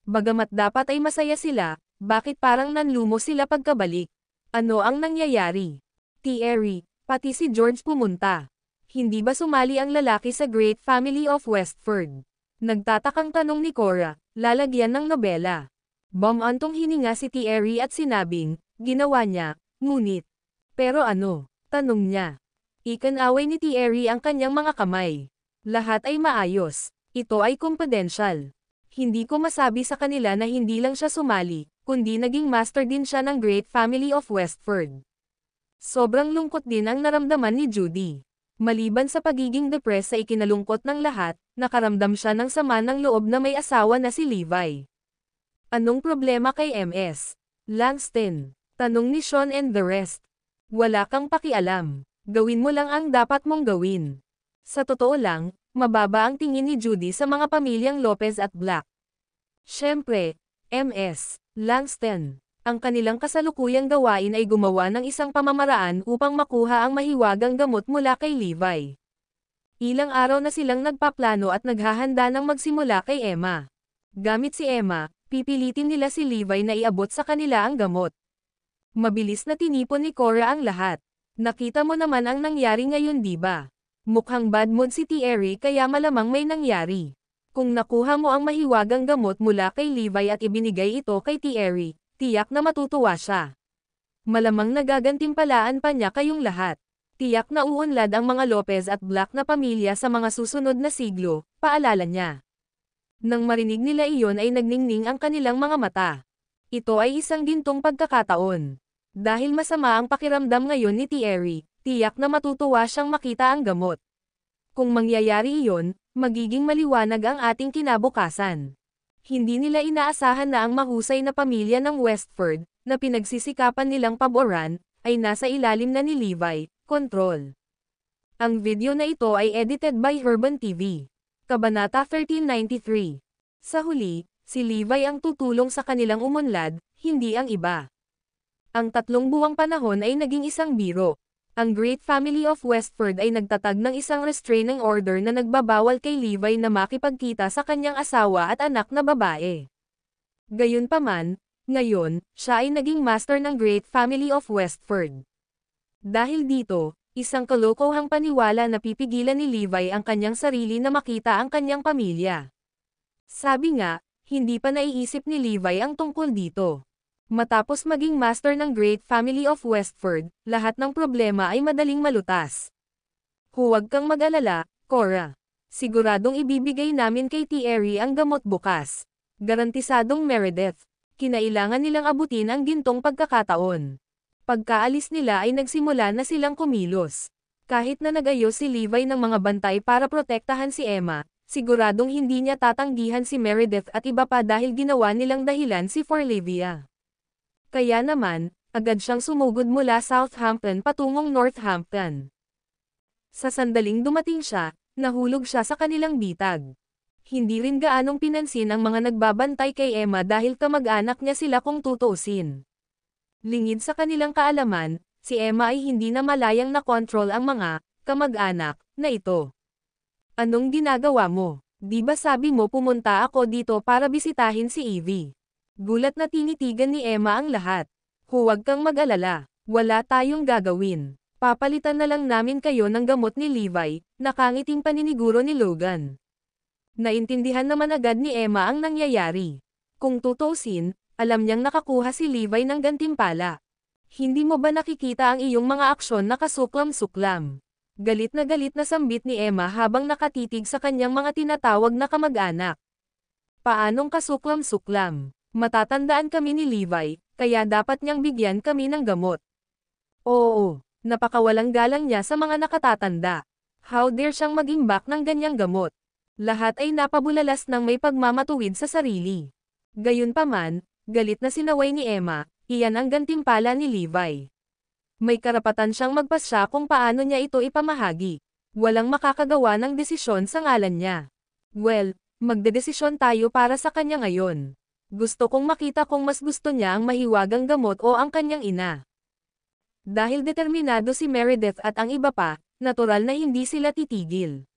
Bagamat dapat ay masaya sila, bakit parang nanlumo sila pagkabalik? Ano ang nangyayari? Thierry, pati si George pumunta. Hindi ba sumali ang lalaki sa Great Family of Westford? Nagtatakang tanong ni Cora, lalagyan ng nobela. Bumantong hininga si Thierry at sinabing, ginawa niya, ngunit. Pero ano? Tanong niya. Ikanaway ni Thierry ang kanyang mga kamay. Lahat ay maayos. Ito ay confidential. Hindi ko masabi sa kanila na hindi lang siya sumali, kundi naging master din siya ng Great Family of Westford. Sobrang lungkot din ang naramdaman ni Judy. Maliban sa pagiging depressed sa ikinalungkot ng lahat, nakaramdam siya ng sama ng loob na may asawa na si Levi. Anong problema kay MS? Langston. Tanong ni Sean and the rest. Wala kang pakialam. Gawin mo lang ang dapat mong gawin. Sa totoo lang, mababa ang tingin ni Judy sa mga pamilyang Lopez at Black. Siyempre, Ms. Langston. Ang kanilang kasalukuyang gawain ay gumawa ng isang pamamaraan upang makuha ang mahiwagang gamot mula kay Levi. Ilang araw na silang nagpaplano at naghahanda ng magsimula kay Emma. Gamit si Emma, pipilitin nila si Levi na iabot sa kanila ang gamot. Mabilis na tinipon ni Cora ang lahat. Nakita mo naman ang nangyari ngayon, di ba? Mukhang bad mood si Thierry kaya malamang may nangyari. Kung nakuha mo ang mahiwagang gamot mula kay Levi at ibinigay ito kay Thierry, tiyak na matutuwa siya. Malamang nagagantimpalaan pa niya kayong lahat. Tiyak na uunlad ang mga Lopez at Black na pamilya sa mga susunod na siglo, paalala niya. Nang marinig nila iyon ay nagningning ang kanilang mga mata. Ito ay isang gintong pagkakataon. Dahil masama ang pakiramdam ngayon ni Thierry, tiyak na matutuwa siyang makita ang gamot. Kung mangyayari iyon, magiging maliwanag ang ating kinabukasan. Hindi nila inaasahan na ang mahusay na pamilya ng Westford, na pinagsisikapan nilang paboran, ay nasa ilalim na ni Levi, control. Ang video na ito ay edited by Urban TV. Kabanata 1393. Sa huli, si Levi ang tutulong sa kanilang umunlad, hindi ang iba. Ang 3 buwang panahon ay naging isang biro. Ang Great Family of Westford ay nagtatag ng isang restraining order na nagbabawal kay Levi na makipagkita sa kanyang asawa at anak na babae. Gayunpaman, ngayon, siya ay naging master ng Great Family of Westford. Dahil dito, isang kalokohang paniwala na pipigilan ni Levi ang kanyang sarili na makita ang kanyang pamilya. Sabi nga, hindi pa naiisip ni Levi ang tungkol dito. Matapos maging master ng Great Family of Westford, lahat ng problema ay madaling malutas. Huwag kang mag-alala, Cora. Siguradong ibibigay namin kay Thierry ang gamot bukas. Garantisadong Meredith. Kinailangan nilang abutin ang gintong pagkakataon. Pagkaalis nila ay nagsimula na silang kumilos. Kahit na nag-ayos si Levi ng mga bantay para protektahan si Emma, siguradong hindi niya tatanggihan si Meredith at iba pa dahil ginawa nilang dahilan si Forlivia. Kaya naman, agad siyang sumugod mula Southampton patungong Northampton. Sa sandaling dumating siya, nahulog siya sa kanilang bitag. Hindi rin gaanong pinansin ang mga nagbabantay kay Emma dahil kamag-anak niya sila kung tutuusin. Lingid sa kanilang kaalaman, si Emma ay hindi na malayang nakontrol ang mga kamag-anak na ito. Anong ginagawa mo? Di ba sabi mo pumunta ako dito para bisitahin si Evie? Gulat na tinitigan ni Emma ang lahat. Huwag kang mag-alala. Wala tayong gagawin. Papalitan na lang namin kayo ng gamot ni Levi, nakangiting paniniguro ni Logan. Naintindihan naman agad ni Emma ang nangyayari. Kung tutusin, alam niyang nakakuha si Levi ng gantimpala. Hindi mo ba nakikita ang iyong mga aksyon na kasuklam-suklam? Galit na sambit ni Emma habang nakatitig sa kanyang mga tinatawag na kamag-anak. Paanong kasuklam-suklam? Matatandaan kami ni Levi, kaya dapat niyang bigyan kami ng gamot. Oo, napakawalang galang niya sa mga nakatatanda. How dare siyang maging back ng ganyang gamot? Lahat ay napabulalas ng may pagmamatuwid sa sarili. Gayunpaman, galit na sinaway ni Emma, iyan ang gantimpala ni Levi. May karapatan siyang magpasya kung paano niya ito ipamahagi. Walang makakagawa ng desisyon sa ngalan niya. Well, magdedesisyon tayo para sa kanya ngayon. Gusto kong makita kung mas gusto niya ang mahiwagang gamot o ang kanyang ina. Dahil determinado si Meredith at ang iba pa, natural na hindi sila titigil.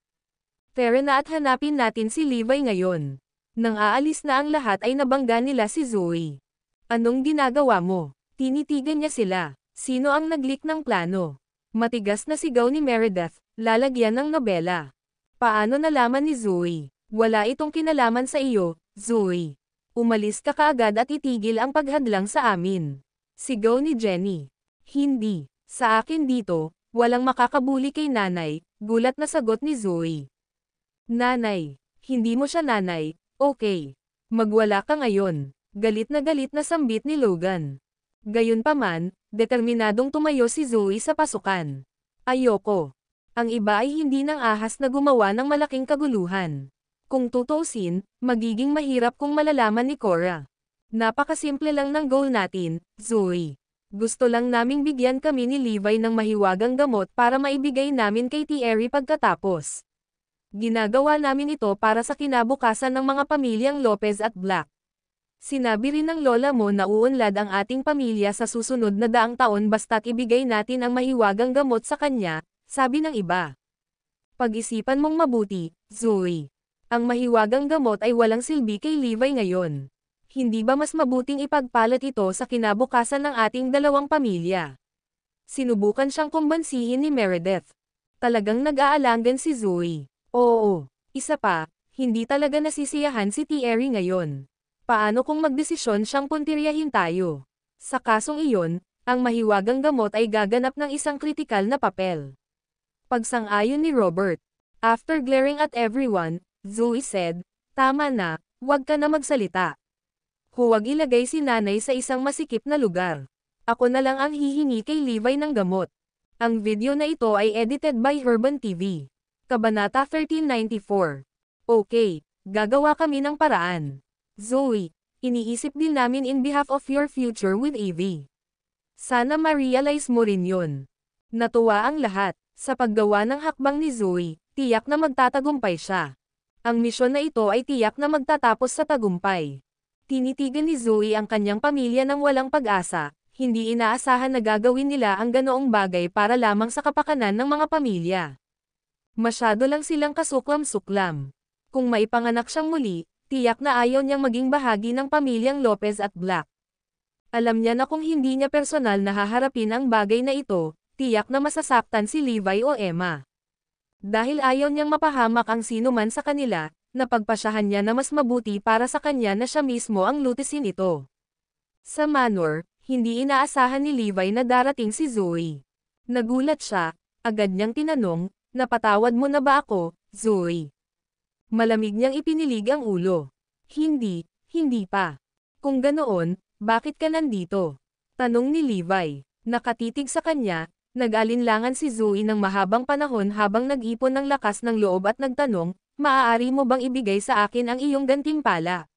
Tara na at hanapin natin si Levi ngayon. Nang aalis na ang lahat ay nabangga nila si Zoe. Anong ginagawa mo? Tinitigan niya sila. Sino ang nag-leak ng plano? Matigas na sigaw ni Meredith, lalagyan ng nobela. Paano nalaman ni Zoe? Wala itong kinalaman sa iyo, Zoe. Umalis ka kaagad at itigil ang paghadlang sa amin. Sigaw ni Jenny. Hindi. Sa akin dito, walang makakabuli kay nanay, gulat na sagot ni Zoe. Nanay. Hindi mo siya nanay, okay. Magwala ka ngayon. Galit na sambit ni Logan. Gayunpaman, determinadong tumayo si Zoe sa pasukan. Ayoko. Ang iba ay hindi nang ahas na gumawa ng malaking kaguluhan. Kung tutuusin, magiging mahirap kung malalaman ni Cora. Napakasimple lang ng goal natin, Zoe. Gusto lang naming bigyan kami ni Levi ng mahiwagang gamot para maibigay namin kay Thierry pagkatapos. Ginagawa namin ito para sa kinabukasan ng mga pamilyang Lopez at Black. Sinabi rin ng lola mo na uunlad ang ating pamilya sa susunod na 100 taon basta't ibigay natin ang mahiwagang gamot sa kanya, sabi ng iba. Pag-isipan mong mabuti, Zoe. Ang mahiwagang gamot ay walang silbi kay Levi ngayon. Hindi ba mas mabuting ipagpalit ito sa kinabukasan ng ating dalawang pamilya? Sinubukan siyang kumbansihin ni Meredith. Talagang nag-aalangan si Zoe. Oo, isa pa, hindi talaga nasisiyahan si Thierry ngayon. Paano kung magdesisyon siyang puntiryahin tayo? Sa kasong iyon, ang mahiwagang gamot ay gaganap ng isang kritikal na papel. Pagsang-ayon ni Robert. After glaring at everyone, Zoe said, "Tama na, huwag ka na magsalita. Huwag ilagay si nanay sa isang masikip na lugar. Ako na lang ang hihingi kay Levi ng gamot." Ang video na ito ay edited by Urban TV. Kabanata 1394. Okay, gagawa kami ng paraan. Zoe, iniisip din namin in behalf of your future with Evie. Sana ma-realize mo rin yun. Natuwa ang lahat. Sa paggawa ng hakbang ni Zoe, tiyak na magtatagumpay siya. Ang misyon na ito ay tiyak na magtatapos sa tagumpay. Tinitigan ni Zoe ang kanyang pamilya ng walang pag-asa, hindi inaasahan na gagawin nila ang ganoong bagay para lamang sa kapakanan ng mga pamilya. Masyado lang silang kasuklam-suklam. Kung maipanganak siyang muli, tiyak na ayaw niyang maging bahagi ng pamilyang Lopez at Black. Alam niya na kung hindi niya personal na haharapin ang bagay na ito, tiyak na masasaktan si Levi o Emma. Dahil ayaw niyang mapahamak ang sino man sa kanila, napagpasyahan niya na mas mabuti para sa kanya na siya mismo ang lutisin ito. Sa manor, hindi inaasahan ni Levi na darating si Zoe. Nagulat siya, agad niyang tinanong, "Napatawad mo na ba ako, Zoe?" Malamig niyang ipinilig ang ulo. Hindi pa. "Kung ganoon, bakit ka nandito?" Tanong ni Levi. Nakatitig sa kanya, nag-alinlangan si Zoe ng mahabang panahon habang nag-ipon ng lakas ng loob at nagtanong, "Maaari mo bang ibigay sa akin ang iyong gantimpala?"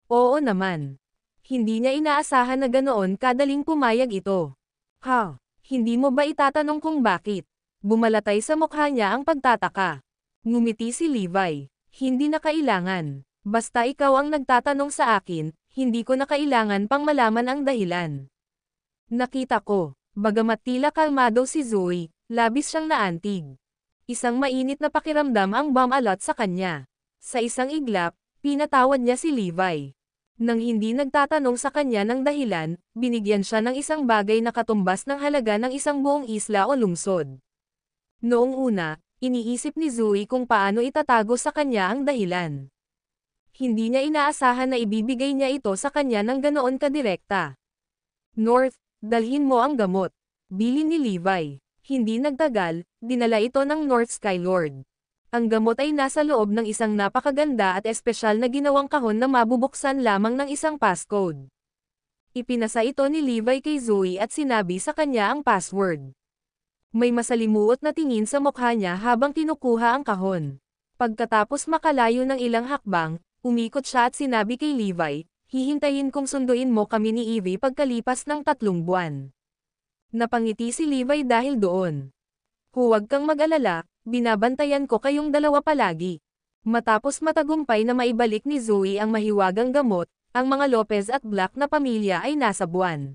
Oo naman. Hindi niya inaasahan na ganoon kadaling pumayag ito. "Ha? Hindi mo ba itatanong kung bakit?" Bumalatay sa mukha niya ang pagtataka. Ngumiti si Levi. "Hindi na kailangan. Basta ikaw ang nagtatanong sa akin, hindi ko na kailangan pang malaman ang dahilan." Nakita ko, bagamat tila kalmado si Zoe, labis siyang naantig. Isang mainit na pakiramdam ang bumalot sa kanya. Sa isang iglap, pinatawad niya si Levi. Nang hindi nagtatanong sa kanya ng dahilan, binigyan siya ng isang bagay na katumbas ng halaga ng isang buong isla o lungsod. Noong una, iniisip ni Zoe kung paano itatago sa kanya ang dahilan. Hindi niya inaasahan na ibibigay niya ito sa kanya ng ganoon kadirekta. "North, dalhin mo ang gamot," bilin ni Levi. Hindi nagtagal, dinala ito ng North Skylord. Ang gamot ay nasa loob ng isang napakaganda at espesyal na ginawang kahon na mabubuksan lamang ng isang passcode. Ipinasa ito ni Levi kay Zoe at sinabi sa kanya ang password. May masalimuot na tingin sa mukha niya habang kinukuha ang kahon. Pagkatapos makalayo ng ilang hakbang, umikot siya at sinabi kay Levi, "Hihintayin kong sunduin mo kami ni Evie pagkalipas ng 3 buwan." Napangiti si Levi dahil doon. "Huwag kang mag-alala, binabantayan ko kayong dalawa palagi." Matapos matagumpay na maibalik ni Zoe ang mahiwagang gamot, ang mga Lopez at Black na pamilya ay nasa buwan.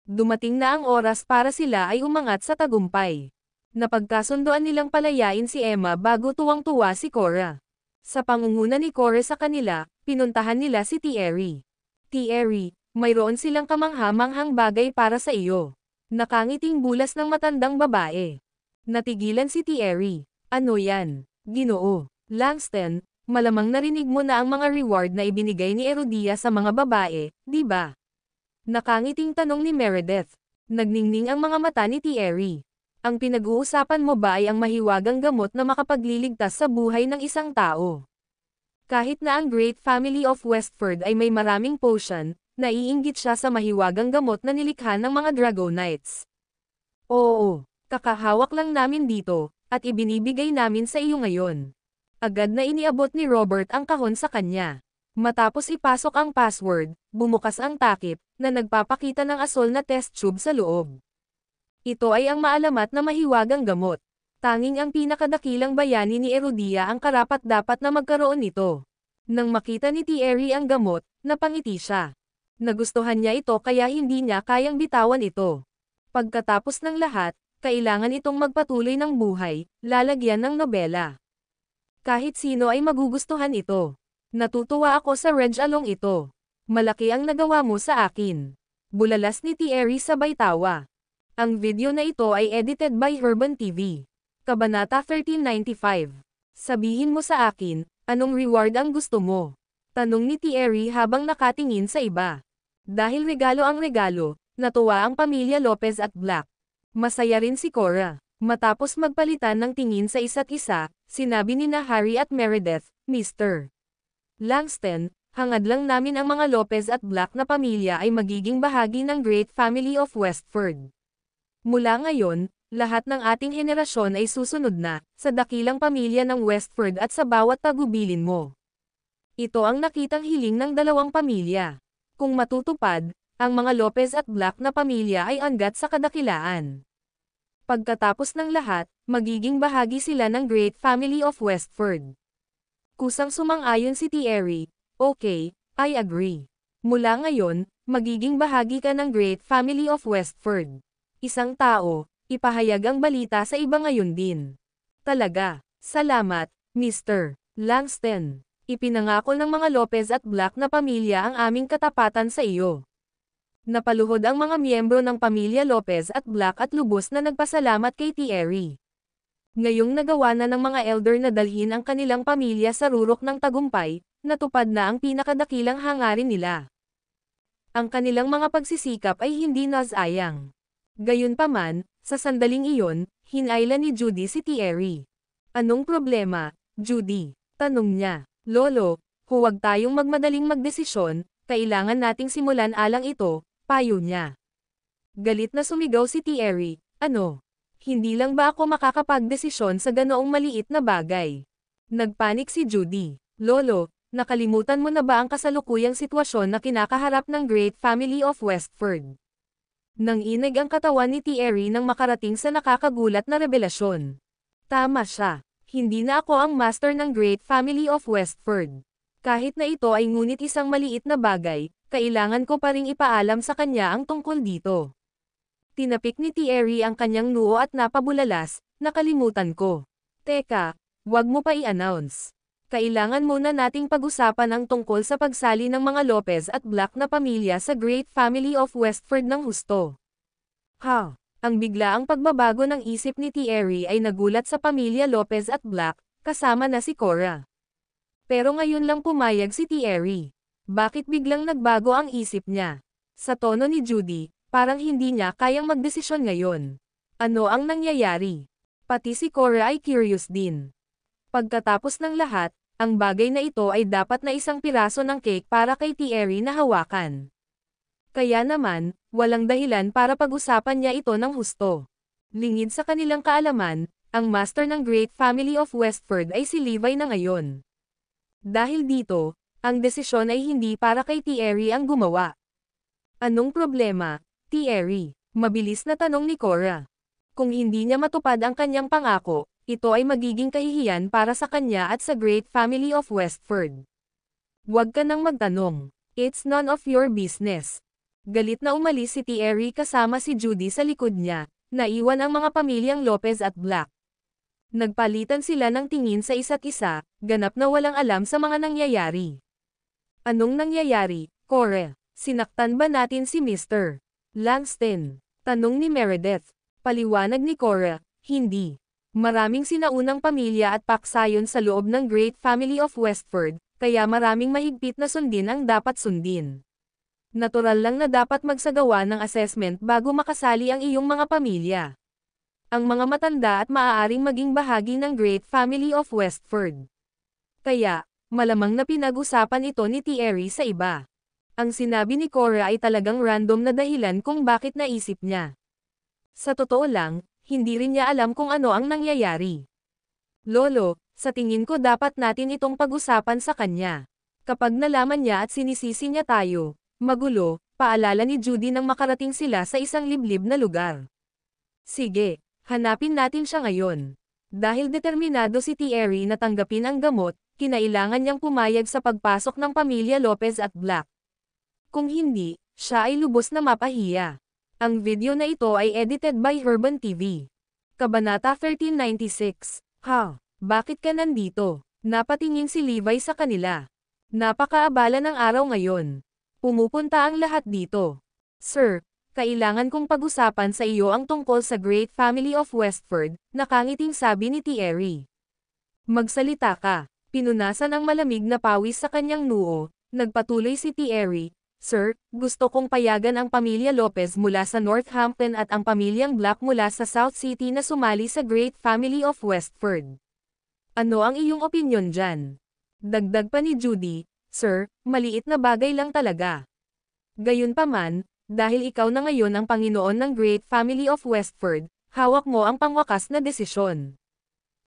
Dumating na ang oras para sila ay umangat sa tagumpay. Napagkasunduan nilang palayain si Emma bago tuwang-tuwa si Cora. Sa pangunguna ni Cora sa kanila, pinuntahan nila si Thierry. "Thierry, mayroon silang kamangha-manghang bagay para sa iyo." Nakangiting bulas ng matandang babae. Natigilan si Thierry. "Ano yan, Ginoo? Langston, malamang narinig mo na ang mga reward na ibinigay ni Erudia sa mga babae, di ba?" Nakangiting tanong ni Meredith. Nagningning ang mga mata ni Thierry. "Ang pinag-uusapan mo ba ay ang mahiwagang gamot na makapagliligtas sa buhay ng isang tao?" Kahit na ang Great Family of Westford ay may maraming potion, naiinggit siya sa mahiwagang gamot na nilikha ng mga Dragonites. "Oo, kakahawak lang namin dito, at ibinibigay namin sa iyo ngayon." Agad na iniabot ni Robert ang kahon sa kanya. Matapos ipasok ang password, bumukas ang takip, na nagpapakita ng asol na test tube sa loob. Ito ay ang maalamat na mahiwagang gamot. Tanging ang pinakadakilang bayani ni Erudia ang karapat-dapat na magkaroon nito. Nang makita ni Thierry ang gamot, napangiti siya. Nagustuhan niya ito kaya hindi niya kayang bitawan ito. Pagkatapos ng lahat, kailangan itong magpatuloy ng buhay, lalagyan ng nobela. Kahit sino ay magugustuhan ito. Natutuwa ako sa reg-along ito. Malaki ang nagawa mo sa akin. Bulalas ni Thierry sabay tawa. Ang video na ito ay edited by Urban TV. Kabanata 1395. Sabihin mo sa akin, anong reward ang gusto mo? Tanong ni Thierry habang nakatingin sa iba. Dahil regalo ang regalo, natuwa ang pamilya Lopez at Black. Masaya rin si Cora. Matapos magpalitan ng tingin sa isa't isa, sinabi ni na Harry at Meredith, Mr. Langston, hangad lang namin ang mga Lopez at Black na pamilya ay magiging bahagi ng Great Family of Westford. Mula ngayon, lahat ng ating henerasyon ay susunod na, sa dakilang pamilya ng Westford at sa bawat tagubilin mo. Ito ang nakitang hiling ng dalawang pamilya. Kung matutupad, ang mga Lopez at Black na pamilya ay hanggat sa kadakilaan. Pagkatapos ng lahat, magiging bahagi sila ng Great Family of Westford. Kusang sumang-ayon si Thierry, okay, I agree. Mula ngayon, magiging bahagi ka ng Great Family of Westford. Isang tao, ipahayag ang balita sa iba ngayon din. Talaga, salamat, Mr. Langston. Ipinangako ng mga Lopez at Black na pamilya ang aming katapatan sa iyo. Napaluhod ang mga miyembro ng pamilya Lopez at Black at lubos na nagpasalamat kay Thierry. Ngayong nagawa na ng mga elder na dalhin ang kanilang pamilya sa rurok ng tagumpay, natupad na ang pinakadakilang hangarin nila. Ang kanilang mga pagsisikap ay hindi nasayang. Gayunpaman, sa sandaling iyon, hinayla ni Judy si Thierry. Anong problema, Judy? Tanong niya. Lolo, huwag tayong magmadaling magdesisyon, kailangan nating simulan alang ito, payo niya. Galit na sumigaw si Thierry, ano? Hindi lang ba ako makakapagdesisyon sa ganoong maliit na bagay? Nagpanik si Judy. Lolo, nakalimutan mo na ba ang kasalukuyang sitwasyon na kinakaharap ng Great Family of Westford? Nang inig ang katawan ni Thierry nang makarating sa nakakagulat na revelasyon. Tama siya. Hindi na ako ang master ng Great Family of Westford. Kahit na ito ay ngunit isang maliit na bagay, kailangan ko pa ring ipaalam sa kanya ang tungkol dito. Tinapik ni Thierry ang kanyang noo at napabulalas, nakalimutan ko. Teka, wag mo pa i-announce. Kailangan muna nating pag-usapan ang tungkol sa pagsali ng mga Lopez at Black na pamilya sa Great Family of Westford ng husto. Ha? Ang biglaang pagbabago ng isip ni Thierry ay nagulat sa pamilya Lopez at Black, kasama na si Cora. Pero ngayon lang pumayag si Thierry. Bakit biglang nagbago ang isip niya? Sa tono ni Judy, parang hindi niya kayang magdesisyon ngayon. Ano ang nangyayari? Pati si Cora ay curious din. Pagkatapos ng lahat, ang bagay na ito ay dapat na isang piraso ng cake para kay Thierry na hawakan. Kaya naman, walang dahilan para pag-usapan niya ito ng husto. Lingid sa kanilang kaalaman, ang master ng Great Family of Westford ay si Levi na ngayon. Dahil dito, ang desisyon ay hindi para kay Thierry ang gumawa. Anong problema, Thierry? Mabilis na tanong ni Cora. Kung hindi niya matupad ang kanyang pangako, ito ay magiging kahihiyan para sa kanya at sa Great Family of Westford. Huwag ka nang magtanong. It's none of your business. Galit na umalis si Thierry kasama si Judy sa likod niya, naiwan ang mga pamilyang Lopez at Black. Nagpalitan sila ng tingin sa isa't isa, ganap na walang alam sa mga nangyayari. Anong nangyayari, Cora? Sinaktan ba natin si Mr. Langston? Tanong ni Meredith. Paliwanag ni Cora, hindi. Maraming sinaunang pamilya at paksayon sa loob ng Great Family of Westford, kaya maraming mahigpit na sundin ang dapat sundin. Natural lang na dapat magsagawa ng assessment bago makasali ang iyong mga pamilya. Ang mga matanda at maaaring maging bahagi ng Great Family of Westford. Kaya, malamang na pinag-usapan ito ni Thierry sa iba. Ang sinabi ni Cora ay talagang random na dahilan kung bakit naisip niya. Sa totoo lang, hindi rin niya alam kung ano ang nangyayari. Lolo, sa tingin ko dapat natin itong pag-usapan sa kanya. Kapag nalaman niya at sinisisi niya tayo, magulo, paalala ni Judy nang makarating sila sa isang liblib na lugar. Sige, hanapin natin siya ngayon. Dahil determinado si Thierry na tanggapin ang gamot, kinailangan niyang pumayag sa pagpasok ng pamilya Lopez at Black. Kung hindi, siya ay lubos na mapahiya. Ang video na ito ay edited by Urban TV. Kabanata 1396. Ha? Bakit ka nandito? Napatingin si Levi sa kanila. Napakaabala ng araw ngayon. Pumupunta ang lahat dito. Sir, kailangan kong pag-usapan sa iyo ang tungkol sa Great Family of Westford, nakangiting sabi ni Thierry. Magsalita ka. Pinunasan ang malamig na pawis sa kanyang noo. Nagpatuloy si Thierry. Sir, gusto kong payagan ang pamilya Lopez mula sa Northampton at ang pamilyang Black mula sa South City na sumali sa Great Family of Westford. Ano ang iyong opinyon dyan? Dagdag pa ni Judy, Sir, maliit na bagay lang talaga. Gayunpaman, dahil ikaw na ngayon ang Panginoon ng Great Family of Westford, hawak mo ang pangwakas na desisyon.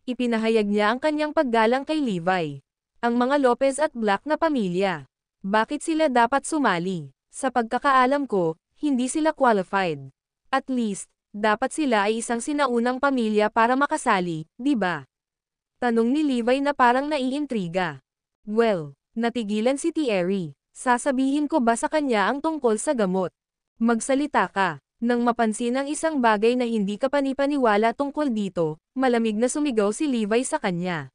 Ipinahayag niya ang kanyang paggalang kay Levi. Ang mga Lopez at Black na pamilya. Bakit sila dapat sumali? Sa pagkakaalam ko, hindi sila qualified. At least, dapat sila ay isang sinaunang pamilya para makasali, di ba? Tanong ni Levi na parang naiintriga. Well, natigilan si Thierry. Sasabihin ko ba sa kanya ang tungkol sa gamot? Magsalita ka. Nang mapansin ang isang bagay na hindi ka panipaniwala tungkol dito, malamig na sumigaw si Levi sa kanya.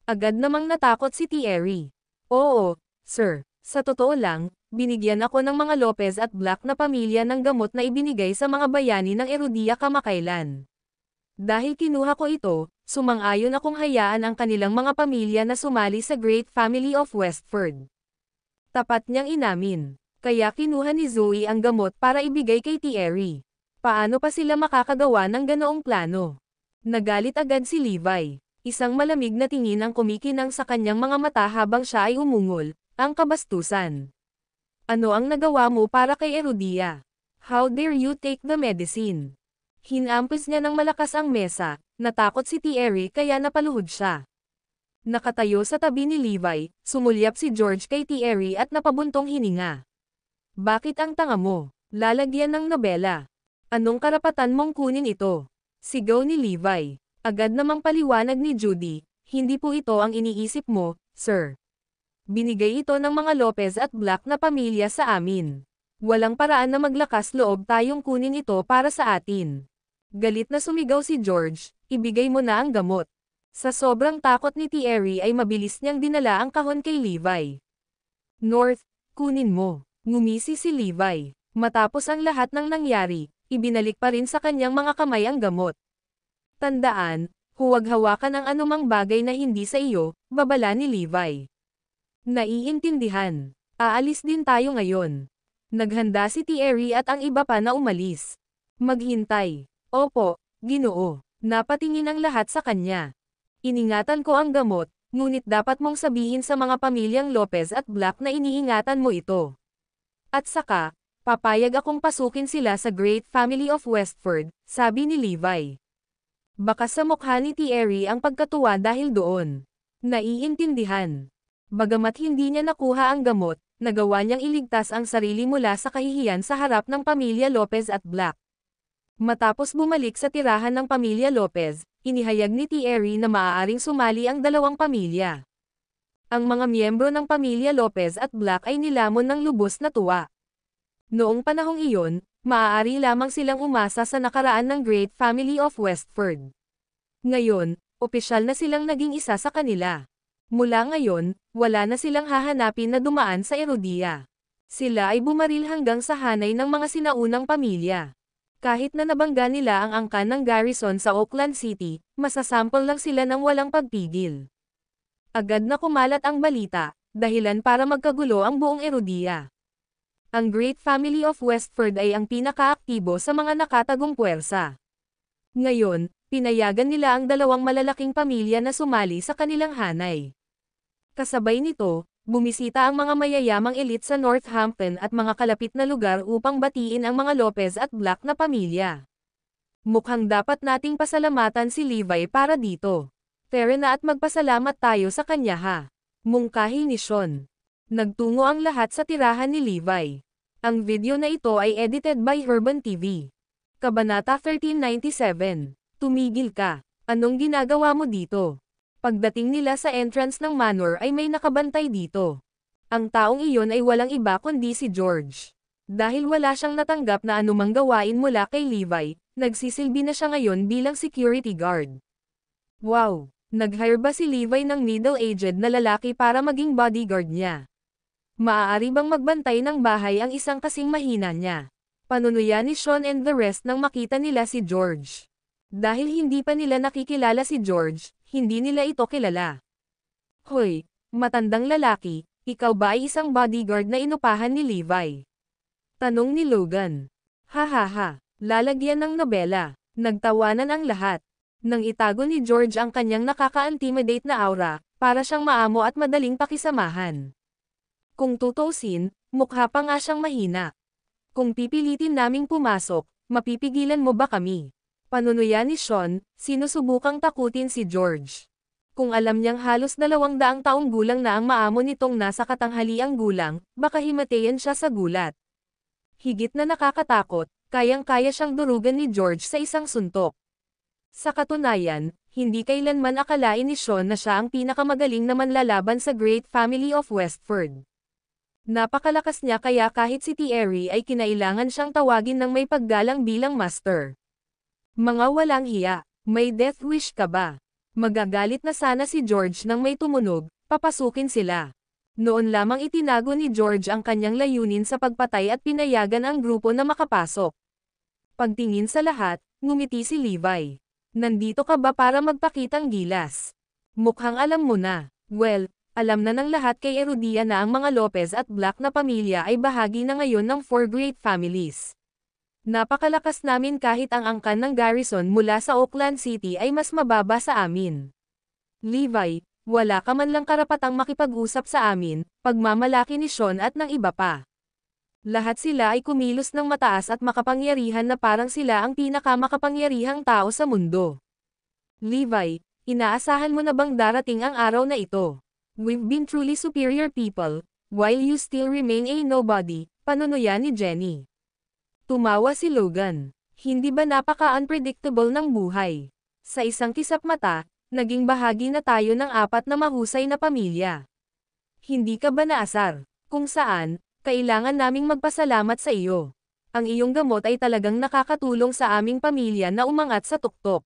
Agad namang natakot si Thierry. Oo, Sir, sa totoo lang, binigyan ako ng mga Lopez at Black na pamilya ng gamot na ibinigay sa mga bayani ng Herodia kamakailan. Dahil kinuha ko ito, sumang-ayon akong hayaan ang kanilang mga pamilya na sumali sa Great Family of Westford. Tapat niyang inamin. Kaya kinuha ni Zoe ang gamot para ibigay kay Thierry. Paano pa sila makakagawa ng ganoong plano? Nagalit agad si Levi. Isang malamig na tingin ang kumikinang sa kanyang mga mata habang siya ay umungol. Ang kabastusan. Ano ang nagawa mo para kay Herodia? How dare you take the medicine? Hinampis niya ng malakas ang mesa, natakot si Thierry kaya napaluhod siya. Nakatayo sa tabi ni Levi, sumulyap si George kay Thierry at napabuntong hininga. Bakit ang tanga mo? Lalagyan ng nobela. Anong karapatan mong kunin ito? Sigaw ni Levi. Agad namang paliwanag ni Judy, hindi po ito ang iniisip mo, sir. Binigay ito ng mga Lopez at Black na pamilya sa amin. Walang paraan na maglakas loob tayong kunin ito para sa atin. Galit na sumigaw si George, ibigay mo na ang gamot. Sa sobrang takot ni Thierry ay mabilis niyang dinala ang kahon kay Levi. North, kunin mo. Ngumisi si Levi. Matapos ang lahat ng nangyari, ibinalik pa rin sa kanyang mga kamay ang gamot. Tandaan, huwag hawakan ang anumang bagay na hindi sa iyo, babala ni Levi. Naiintindihan. Aalis din tayo ngayon. Naghanda si Thierry at ang iba pa na umalis. Maghintay. Opo, Ginoo. Napatingin ang lahat sa kanya. Iningatan ko ang gamot, ngunit dapat mong sabihin sa mga pamilyang Lopez at Black na iniingatan mo ito. At saka, papayag akong pasukin sila sa Great Family of Westford, sabi ni Levi. Baka sa mukha ni Thierry ang pagkatuwa dahil doon. Naiintindihan. Bagamat hindi niya nakuha ang gamot, nagawa niyang iligtas ang sarili mula sa kahihiyan sa harap ng pamilya Lopez at Black. Matapos bumalik sa tirahan ng pamilya Lopez, inihayag ni Thierry na maaaring sumali ang dalawang pamilya. Ang mga miyembro ng pamilya Lopez at Black ay nilamon ng lubos na tuwa. Noong panahong iyon, maaari lamang silang umasa sa nakaraan ng Great Family of Westford. Ngayon, opisyal na silang naging isa sa kanila. Mula ngayon, wala na silang hahanapin na dumaan sa Herodia. Sila ay bumaril hanggang sa hanay ng mga sinaunang pamilya. Kahit na nabangga nila ang angkan ng garrison sa Oakland City, masasample lang sila ng walang pagpigil. Agad na kumalat ang balita, dahilan para magkagulo ang buong Herodia. Ang Great Family of Westford ay ang pinakaaktibo sa mga nakatagong puwersa. Ngayon, pinayagan nila ang dalawang malalaking pamilya na sumali sa kanilang hanay. Kasabay nito, bumisita ang mga mayayamang elite sa Northampton at mga kalapit na lugar upang batiin ang mga Lopez at Black na pamilya. Mukhang dapat nating pasalamatan si Levi para dito. Tara na at magpasalamat tayo sa kanya ha. Mungkahi ni Sean. Nagtungo ang lahat sa tirahan ni Levi. Ang video na ito ay edited by Urban TV. Kabanata 1397. Tumigil ka. Anong ginagawa mo dito? Pagdating nila sa entrance ng manor ay may nakabantay dito. Ang taong iyon ay walang iba kundi si George. Dahil wala siyang natanggap na anumang gawain mula kay Levi, nagsisilbi na siya ngayon bilang security guard. Wow! Nag-hire ba si Levi ng middle-aged na lalaki para maging bodyguard niya? Maaari bang magbantay ng bahay ang isang kasing mahina niya? Panunuya ni Sean and the rest nang makita nila si George. Dahil hindi pa nila nakikilala si George, hindi nila ito kilala. Hoy, matandang lalaki, ikaw ba ay isang bodyguard na inupahan ni Levi? Tanong ni Logan. Hahaha, lalagyan ng nobela. Nagtawanan ang lahat. Nang itago ni George ang kanyang nakaka-intimidate na aura, para siyang maamo at madaling pakisamahan. Kung tutuusin, mukha pa nga siyang mahina. Kung pipilitin naming pumasok, mapipigilan mo ba kami? Panunuya ni Sean, sinusubukang takutin si George. Kung alam niyang halos 200 taong gulang na ang maamo nitong nasa katanghaliang gulang, baka himatayan siya sa gulat. Higit na nakakatakot, kayang-kaya siyang durugan ni George sa isang suntok. Sa katunayan, hindi kailanman akalain ni Sean na siya ang pinakamagaling na manlalaban sa Great Family of Westford. Napakalakas niya kaya kahit si Thierry ay kinailangan siyang tawagin ng may paggalang bilang master. Mga walang hiya, may death wish ka ba? Magagalit na sana si George nang may tumunog, papasukin sila. Noon lamang itinago ni George ang kanyang layunin sa pagpatay at pinayagan ang grupo na makapasok. Pagtingin sa lahat, ngumiti si Levi. Nandito ka ba para magpakitang gilas? Mukhang alam mo na. Well, alam na ng lahat kay Herodia na ang mga Lopez at Black na pamilya ay bahagi na ngayon ng 4 great families. Napakalakas namin kahit ang angkan ng garrison mula sa Oakland City ay mas mababa sa amin. Levi, wala ka man lang karapatang makipag-usap sa amin, pagmamalaki ni Sean at ng iba pa. Lahat sila ay kumilos ng mataas at makapangyarihan na parang sila ang pinakamakapangyarihang tao sa mundo. Levi, inaasahan mo na bang darating ang araw na ito? We've been truly superior people, while you still remain a nobody, panunuya ni Jenny. Tumawa si Logan. Hindi ba napaka-unpredictable ng buhay? Sa isang kisap mata, naging bahagi na tayo ng 4 na mahusay na pamilya. Hindi ka ba naasar? Kung saan, kailangan naming magpasalamat sa iyo. Ang iyong gamot ay talagang nakakatulong sa aming pamilya na umangat sa tuktok.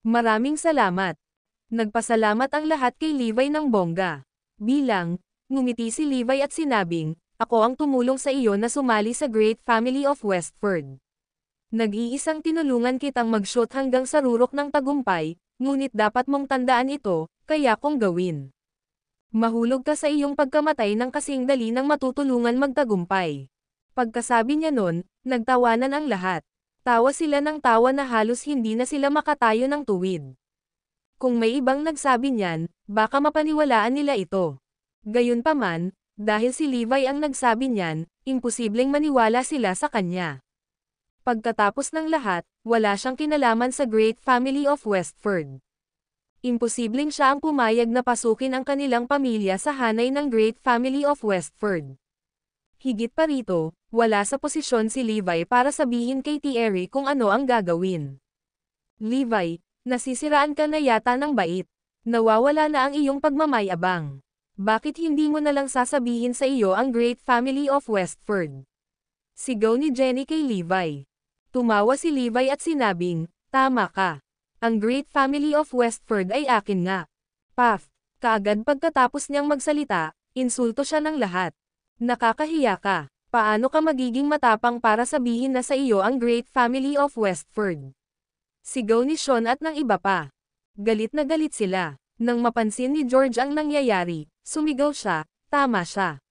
Maraming salamat. Nagpasalamat ang lahat kay Levi ng bongga. Bilang, ngumiti si Levi at sinabing, ako ang tumulong sa iyo na sumali sa Great Family of Westford. Nag-iisang tinulungan kitang mag-shoot hanggang sa rurok ng tagumpay, ngunit dapat mong tandaan ito, kaya kong gawin. Mahulog ka sa iyong pagkamatay ng kasing dali ng matutulungan magtagumpay. Pagkasabi niya nun, nagtawanan ang lahat. Tawa sila ng tawa na halos hindi na sila makatayo ng tuwid. Kung may ibang nagsabi niyan, baka mapaniwalaan nila ito. Gayunpaman, dahil si Levi ang nagsabi niyan, imposibleng maniwala sila sa kanya. Pagkatapos ng lahat, wala siyang kinalaman sa Great Family of Westford. Imposibleng siya ang pumayag na pasukin ang kanilang pamilya sa hanay ng Great Family of Westford. Higit pa rito, wala sa posisyon si Levi para sabihin kay Thierry kung ano ang gagawin. Levi, nasisiraan ka na yata ng bait. Nawawala na ang iyong pagmamayabang. Bakit hindi mo na lang sasabihin sa iyo ang Great Family of Westford? Sigaw ni Jenny kay Levi. Tumawa si Levi at sinabing, tama ka. Ang Great Family of Westford ay akin nga. Puff, kaagad pagkatapos niyang magsalita, insulto siya ng lahat. Nakakahiya ka. Paano ka magiging matapang para sabihin na sa iyo ang Great Family of Westford? Sigaw ni Sean at ng iba pa. Galit na galit sila. Nang mapansin ni George ang nangyayari, sumigaw siya, tama siya.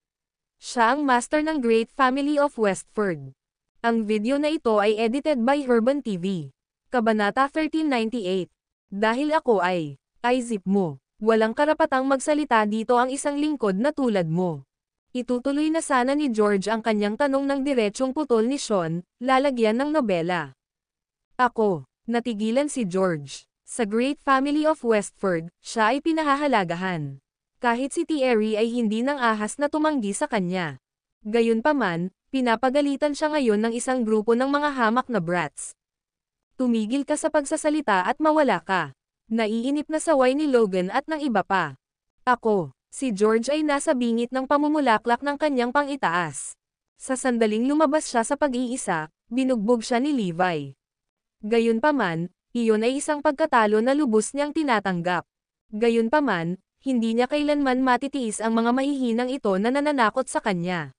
Siya ang master ng Great Family of Westford. Ang video na ito ay edited by Urban TV. Kabanata 1398. Dahil ako ay zip mo. Walang karapatang magsalita dito ang isang lingkod na tulad mo. Itutuloy na sana ni George ang kanyang tanong ng diretsong putol ni Sean, lalagyan ng nobela. Ako, natigilan si George. Sa Great Family of Westford, siya ay pinahahalagahan. Kahit si Thierry ay hindi nang ahas na tumanggi sa kanya. Gayunpaman, pinapagalitan siya ngayon ng isang grupo ng mga hamak na brats. Tumigil ka sa pagsasalita at mawala ka. Naiinip na saway ni Logan at ng iba pa. Ako, si George ay nasa bingit ng pamumulaklak ng kanyang pang-itaas. Sa sandaling lumabas siya sa pag-iisa, binugbog siya ni Levi. Gayunpaman, iyon ay isang pagkatalo na lubos niyang tinatanggap. Gayunpaman, hindi niya kailanman matitiis ang mga mahihinang ito na nananakot sa kanya.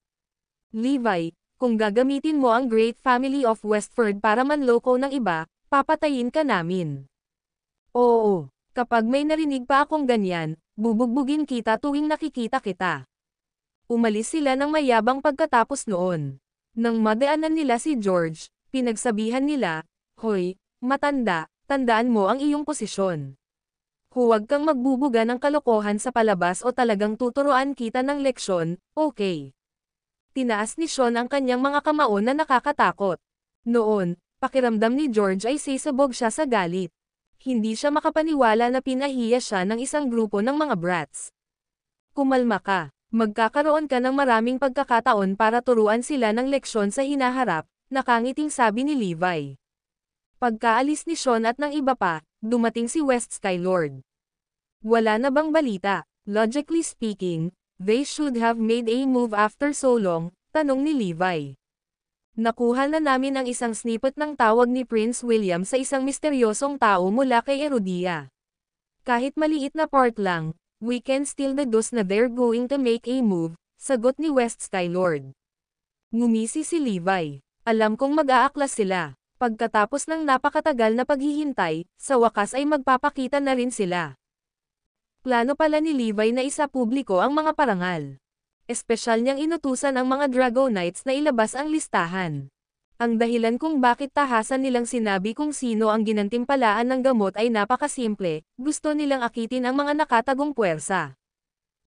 Levi, kung gagamitin mo ang Great Family of Westford para manloko ng iba, papatayin ka namin. Oo, kapag may narinig pa akong ganyan, bubugbugin kita tuwing nakikita kita. Umalis sila ng mayabang pagkatapos noon. Nang madaanan nila si George, pinagsabihan nila, "Hoy, matanda, tandaan mo ang iyong posisyon. Huwag kang magbubuga ng kalokohan sa palabas o talagang tuturuan kita ng leksyon, okay?" Tinaas ni Sean ang kanyang mga kamao na nakakatakot. Noon, pakiramdam ni George ay sisabog siya sa galit. Hindi siya makapaniwala na pinahiya siya ng isang grupo ng mga brats. Kumalma ka, magkakaroon ka ng maraming pagkakataon para turuan sila ng leksyon sa hinaharap, nakangiting sabi ni Levi. Pagkaalis ni Sean at ng iba pa, dumating si West Skylord. Wala na bang balita? Logically speaking, they should have made a move after so long, tanong ni Levi. Nakuha na namin ang isang snippet ng tawag ni Prince William sa isang misteryosong tao mula kay Erudia. Kahit maliit na part lang, we can still deduce na they're going to make a move, sagot ni West Skylord. Ngumisi si Levi. Alam kong mag-aaklas sila. Pagkatapos ng napakatagal na paghihintay, sa wakas ay magpapakita na rin sila. Plano pala ni Levi na isa publiko ang mga parangal. Espesyal niyang inutusan ang mga Dragonites na ilabas ang listahan. Ang dahilan kung bakit tahasan nilang sinabi kung sino ang ginantimpalaan ng gamot ay napakasimple, gusto nilang akitin ang mga nakatagong puwersa.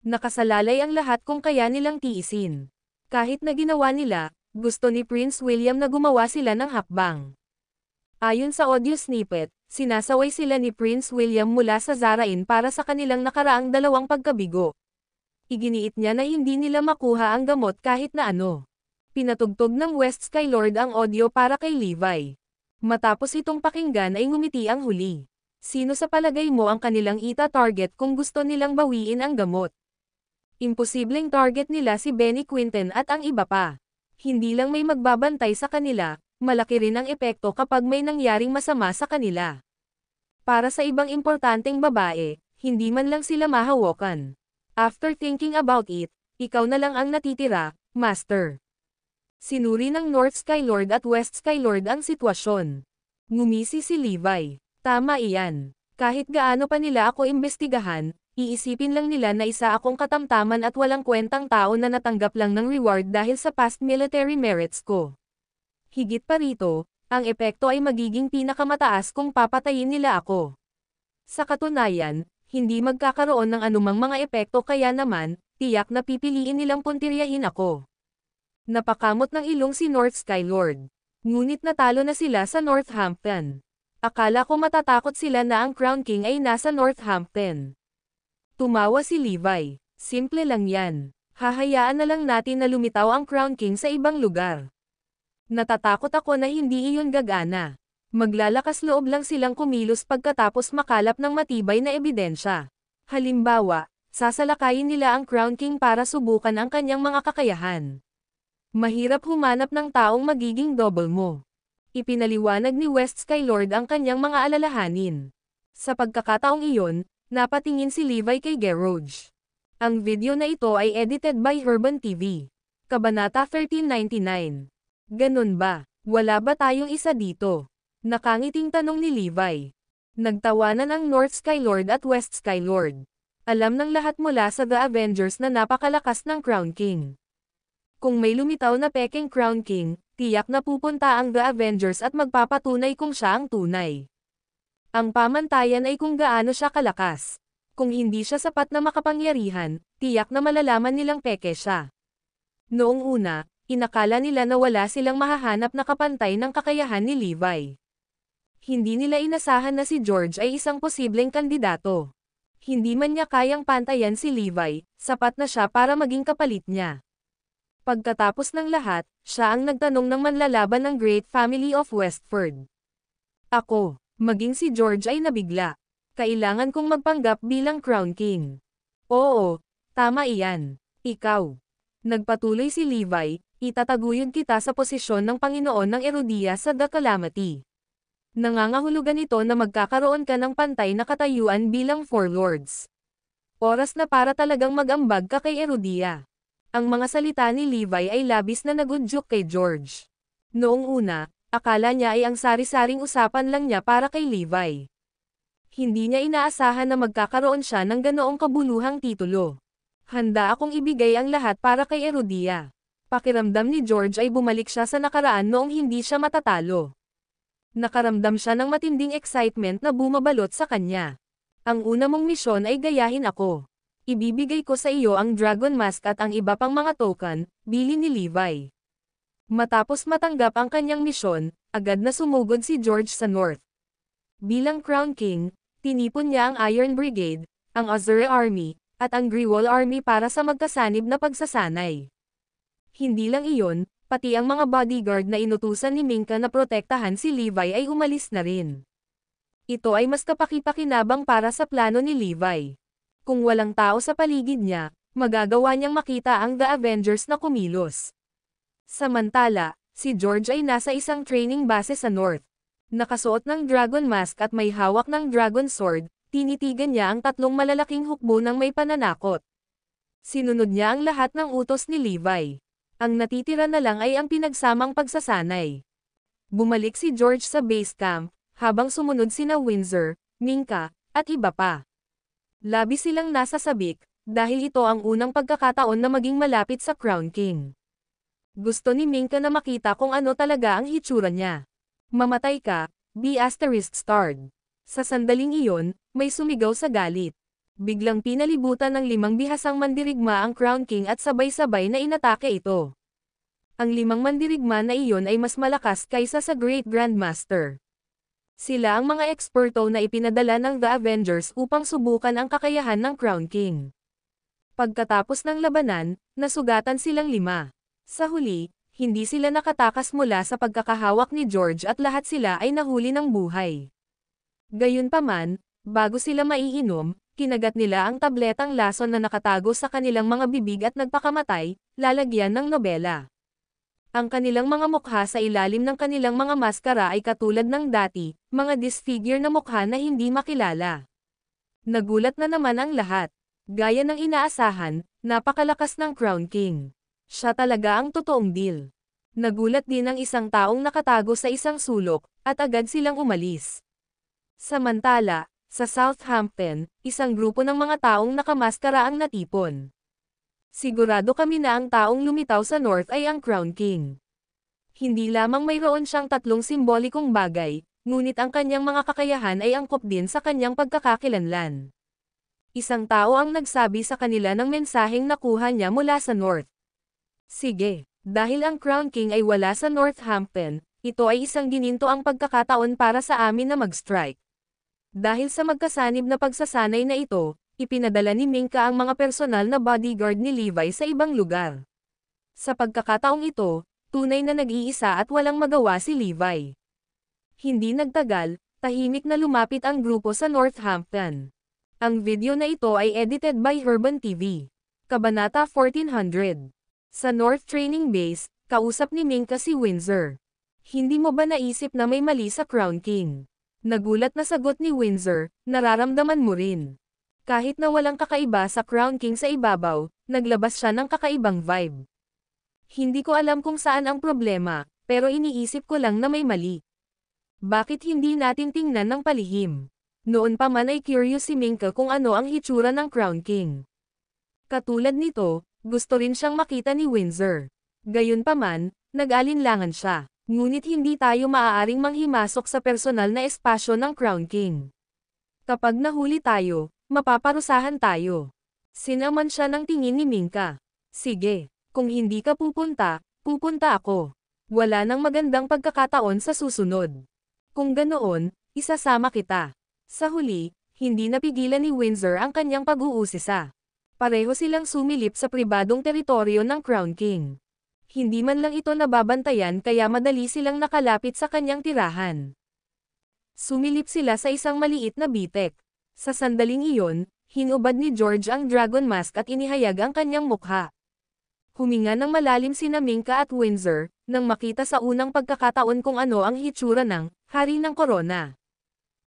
Nakasalalay ang lahat kung kaya nilang tiisin. Kahit na ginawa nila, gusto ni Prince William na gumawa sila ng hakbang. Ayon sa audio snippet, sinasaway sila ni Prince William mula sa Zarain para sa kanilang nakaraang dalawang pagkabigo. Iginiit niya na hindi nila makuha ang gamot kahit na ano. Pinatugtog ng West Skylord ang audio para kay Levi. Matapos itong pakinggan ay ngumiti ang huli. Sino sa palagay mo ang kanilang ita-target kung gusto nilang bawiin ang gamot? Imposibleng target nila si Benny Quinten at ang iba pa. Hindi lang may magbabantay sa kanila, malaki rin ang epekto kapag may nangyaring masama sa kanila. Para sa ibang importanteng babae, hindi man lang sila mahawakan. After thinking about it, ikaw na lang ang natitira, Master. Sinuri ng North Skylord at West Skylord ang sitwasyon. Ngumisi si Levi. Tama iyan. Kahit gaano pa nila ako imbestigahan, iisipin lang nila na isa akong katamtaman at walang kwentang tao na natanggap lang ng reward dahil sa past military merits ko. Higit pa rito, ang epekto ay magiging pinakamataas kung papatayin nila ako. Sa katunayan, hindi magkakaroon ng anumang mga epekto kaya naman, tiyak na pipiliin nilang puntiryahin ako. Napakamot ng ilong si North Skylord. Ngunit natalo na sila sa Northampton. Akala ko matatakot sila na ang Crown King ay nasa Northampton. Tumawa si Levi. Simple lang yan. Hahayaan na lang natin na lumitaw ang Crown King sa ibang lugar. Natatakot ako na hindi iyon gagana. Maglalakas loob lang silang kumilos pagkatapos makalap ng matibay na ebidensya. Halimbawa, sasalakayin nila ang Crown King para subukan ang kanyang mga kakayahan. Mahirap humanap ng taong magiging double mo. Ipinaliwanag ni West Skylord ang kanyang mga alalahanin. Sa pagkakataong iyon, napatingin si Levi kay George. Ang video na ito ay edited by Urban TV. Kabanata 1399. Ganun ba? Wala ba tayong isa dito? Nakangiting tanong ni Levi. Nagtawanan ang North Skylord at West Skylord. Alam ng lahat mula sa The Avengers na napakalakas ng Crown King. Kung may lumitaw na peking Crown King, tiyak na pupunta ang The Avengers at magpapatunay kung siya ang tunay. Ang pamantayan ay kung gaano siya kalakas. Kung hindi siya sapat na makapangyarihan, tiyak na malalaman nilang peke siya. Noong una, inakala nila na wala silang mahahanap na kapantay ng kakayahan ni Levi. Hindi nila inasahan na si George ay isang posibleng kandidato. Hindi man niya kayang pantayan si Levi, sapat na siya para maging kapalit niya. Pagkatapos ng lahat, siya ang nagtanong ng manlalaban ng Great Family of Westford. Ako, maging si George ay nabigla. Kailangan kong magpanggap bilang Crown King. Oo, tama iyan. Ikaw. Nagpatuloy si Levi, itataguyod kita sa posisyon ng Panginoon ng Erudia sa The Calamity. Nangangahulugan ito na magkakaroon ka ng pantay na katayuan bilang Four Lords. Oras na para talagang mag-ambag ka kay Erudia. Ang mga salita ni Levi ay labis na nagudyok kay George. Noong una, akala niya ay ang sari-saring usapan lang niya para kay Levi. Hindi niya inaasahan na magkakaroon siya ng ganoong kabuluhang titulo. Handa akong ibigay ang lahat para kay Erudia. Pakiramdam ni George ay bumalik siya sa nakaraan noong hindi siya matatalo. Nakaramdam siya ng matinding excitement na bumabalot sa kanya. Ang una mong misyon ay gayahin ako. Ibibigay ko sa iyo ang Dragon Mask at ang iba pang mga token, bilin ni Levi. Matapos matanggap ang kanyang misyon, agad na sumugod si George sa North. Bilang Crown King, tinipon niya ang Iron Brigade, ang Azure Army, at ang Grewal Army para sa magkasanib na pagsasanay. Hindi lang iyon, pati ang mga bodyguard na inutusan ni Minka na protektahan si Levi ay umalis na rin. Ito ay mas kapaki-pakinabang para sa plano ni Levi. Kung walang tao sa paligid niya, magagawa niyang makita ang The Avengers na kumilos. Samantala, si George ay nasa isang training base sa North. Nakasuot ng Dragon Mask at may hawak ng Dragon Sword, tinitigan niya ang tatlong malalaking hukbo ng may pananakot. Sinunod niya ang lahat ng utos ni Levi. Ang natitira na lang ay ang pinagsamang pagsasanay. Bumalik si George sa base camp, habang sumunod sina Windsor, Minka, at iba pa. Labis silang nasa sabik, dahil ito ang unang pagkakataon na maging malapit sa Crown King. Gusto ni Minka na makita kung ano talaga ang hitsura niya. Mamatay ka, B*****. Sa sandaling iyon, may sumigaw sa galit. Biglang pinalibutan ng 5 bihasang mandirigma ang Crown King at sabay-sabay na inatake ito. Ang 5 mandirigma na iyon ay mas malakas kaysa sa Great Grandmaster. Sila ang mga eksperto na ipinadala ng The Avengers upang subukan ang kakayahan ng Crown King. Pagkatapos ng labanan, nasugatan silang 5. Sa huli, hindi sila nakatakas mula sa pagkakahawak ni George at lahat sila ay nahuli ng buhay. Gayunpaman, bago sila maiinom, kinagat nila ang tabletang lason na nakatago sa kanilang mga bibig at nagpakamatay, lalagyan ng nobela. Ang kanilang mga mukha sa ilalim ng kanilang mga maskara ay katulad ng dati, mga disfigure na mukha na hindi makilala. Nagulat na naman ang lahat. Gaya ng inaasahan, napakalakas ng Crown King. Siya talaga ang totoong deal. Nagulat din ang isang taong nakatago sa isang sulok, at agad silang umalis. Samantala, sa Southampton, isang grupo ng mga taong nakamaskara ang natipon. Sigurado kami na ang taong lumitaw sa North ay ang Crown King. Hindi lamang mayroon siyang 3 simbolikong bagay, ngunit ang kanyang mga kakayahan ay angkop din sa kanyang pagkakakilanlan. Isang tao ang nagsabi sa kanila ng mensaheng nakuha niya mula sa North. Sige, dahil ang Crown King ay wala sa Northampton, ito ay isang gininto ang pagkakataon para sa amin na mag-strike. Dahil sa magkasanib na pagsasanay na ito, ipinadala ni Minka ang mga personal na bodyguard ni Levi sa ibang lugar. Sa pagkakataong ito, tunay na nag-iisa at walang magawa si Levi. Hindi nagtagal, tahimik na lumapit ang grupo sa Northampton. Ang video na ito ay edited by Urban TV. Kabanata 1400. Sa North Training Base, kausap ni Minka si Windsor. Hindi mo ba naisip na may mali sa Crown King? Nagulat na sagot ni Windsor, nararamdaman mo rin. Kahit na walang kakaiba sa Crown King sa ibabaw, naglabas siya ng kakaibang vibe. Hindi ko alam kung saan ang problema, pero iniisip ko lang na may mali. Bakit hindi natin tingnan ng palihim? Noon pa man ay curious si Minka kung ano ang hitsura ng Crown King. Katulad nito, gusto rin siyang makita ni Windsor. Gayunpaman, nag-alinlangan siya. Ngunit hindi tayo maaaring manghimasok sa personal na espasyo ng Crown King. Kapag nahuli tayo, mapaparusahan tayo. Sinaman siya ng tingin ni Minka. Sige, kung hindi ka pupunta, pupunta ako. Wala nang magandang pagkakataon sa susunod. Kung ganoon, isasama kita. Sa huli, hindi napigilan ni Windsor ang kanyang pag-uusisa. Pareho silang sumilip sa pribadong teritoryo ng Crown King. Hindi man lang ito nababantayan kaya madali silang nakalapit sa kanyang tirahan. Sumilip sila sa isang maliit na bitek. Sa sandaling iyon, hinubad ni George ang dragon mask at inihayag ang kanyang mukha. Huminga ng malalim sina Mingka at Windsor, nang makita sa unang pagkakataon kung ano ang hitsura ng hari ng korona.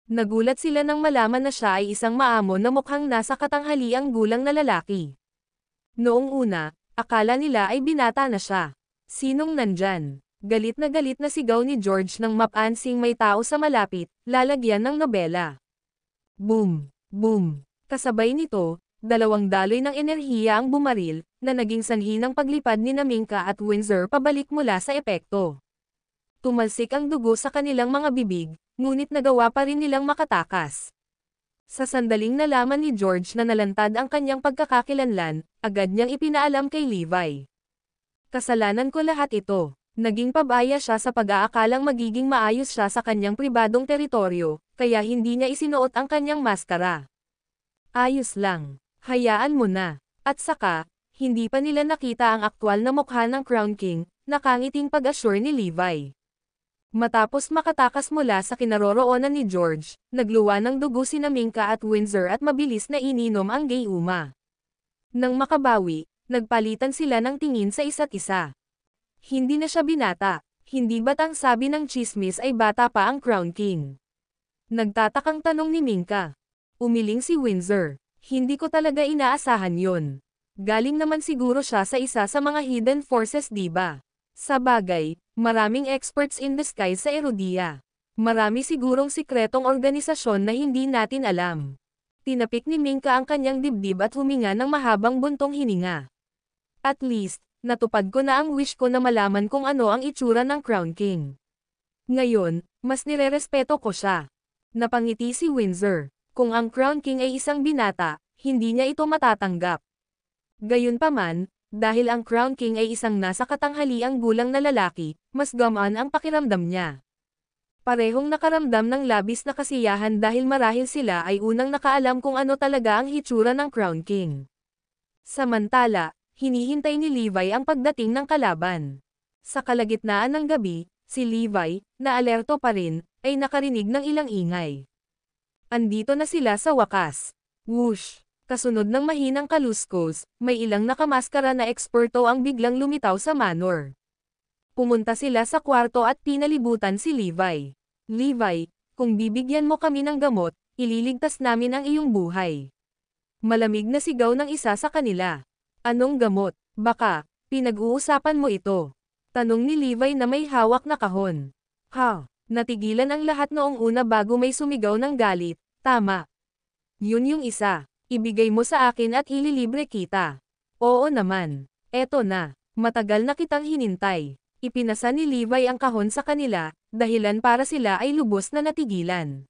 Nagulat sila nang malaman na siya ay isang maamo na mukhang nasa katanghaliang gulang na lalaki. Noong una, akala nila ay binata na siya. Sinong nandyan? Galit na sigaw ni George nang mapansing may tao sa malapit, lalagyan ng nobela. Boom! Boom! Kasabay nito, dalawang daloy ng enerhiya ang bumaril, na naging sanhi ng paglipad ni Mingka at Windsor pabalik mula sa epekto. Tumalsik ang dugo sa kanilang mga bibig, ngunit nagawa pa rin nilang makatakas. Sa sandaling nalaman ni George na nalantad ang kanyang pagkakakilanlan, agad niyang ipinaalam kay Levi. Kasalanan ko lahat ito. Naging pabaya siya sa pag-aakalang magiging maayos siya sa kanyang pribadong teritoryo, kaya hindi niya isinuot ang kanyang maskara. Ayos lang. Hayaan mo na. At saka, hindi pa nila nakita ang aktwal na mukha ng Crown King, nakangiting pag-assure ni Levi. Matapos makatakas mula sa kinaroroonan ni George, nagluwa ng dugo sina Mingka at Windsor at mabilis na ininom ang Gayuma. Nang makabawi, nagpalitan sila ng tingin sa isa't isa. Hindi na siya binata, hindi ba't ang sabi ng chismis ay bata pa ang Crown King? Nagtatakang tanong ni Mingka. Umiling si Windsor. Hindi ko talaga inaasahan yon. Galing naman siguro siya sa isa sa mga hidden forces, diba? Sa bagay, maraming experts in disguise sa Erudia. Marami sigurong sikretong organisasyon na hindi natin alam. Tinapik ni Mingka ang kanyang dibdib at huminga ng mahabang buntong hininga. At least, natupad ko na ang wish ko na malaman kung ano ang itsura ng Crown King. Ngayon, mas nirerespeto ko siya. Napangiti si Windsor. Kung ang Crown King ay isang binata, hindi niya ito matatanggap. Gayunpaman, dahil ang Crown King ay isang nasa katanghaliang gulang na lalaki, mas gamaan ang pakiramdam niya. Parehong nakaramdam ng labis na kasiyahan dahil marahil sila ay unang nakaalam kung ano talaga ang hitsura ng Crown King. Samantala, hinihintay ni Levi ang pagdating ng kalaban. Sa kalagitnaan ng gabi, si Levi, na alerto pa rin, ay nakarinig ng ilang ingay. Andito na sila sa wakas. Whoosh! Kasunod ng mahinang kaluskos, may ilang nakamaskara na eksperto ang biglang lumitaw sa manor. Pumunta sila sa kwarto at pinalibutan si Levi. Levi, kung bibigyan mo kami ng gamot, ililigtas namin ang iyong buhay. Malamig na sigaw ng isa sa kanila. Anong gamot? Baka, pinag-uusapan mo ito. Tanong ni Levi na may hawak na kahon. Ha? Natigilan ang lahat noong una bago may sumigaw ng galit. Tama. Yun yung isa. Ibigay mo sa akin at ililibre kita. Oo naman. Eto na. Matagal na kitang hinintay. Ipinasa ni Levi ang kahon sa kanila, dahilan para sila ay lubos na natigilan.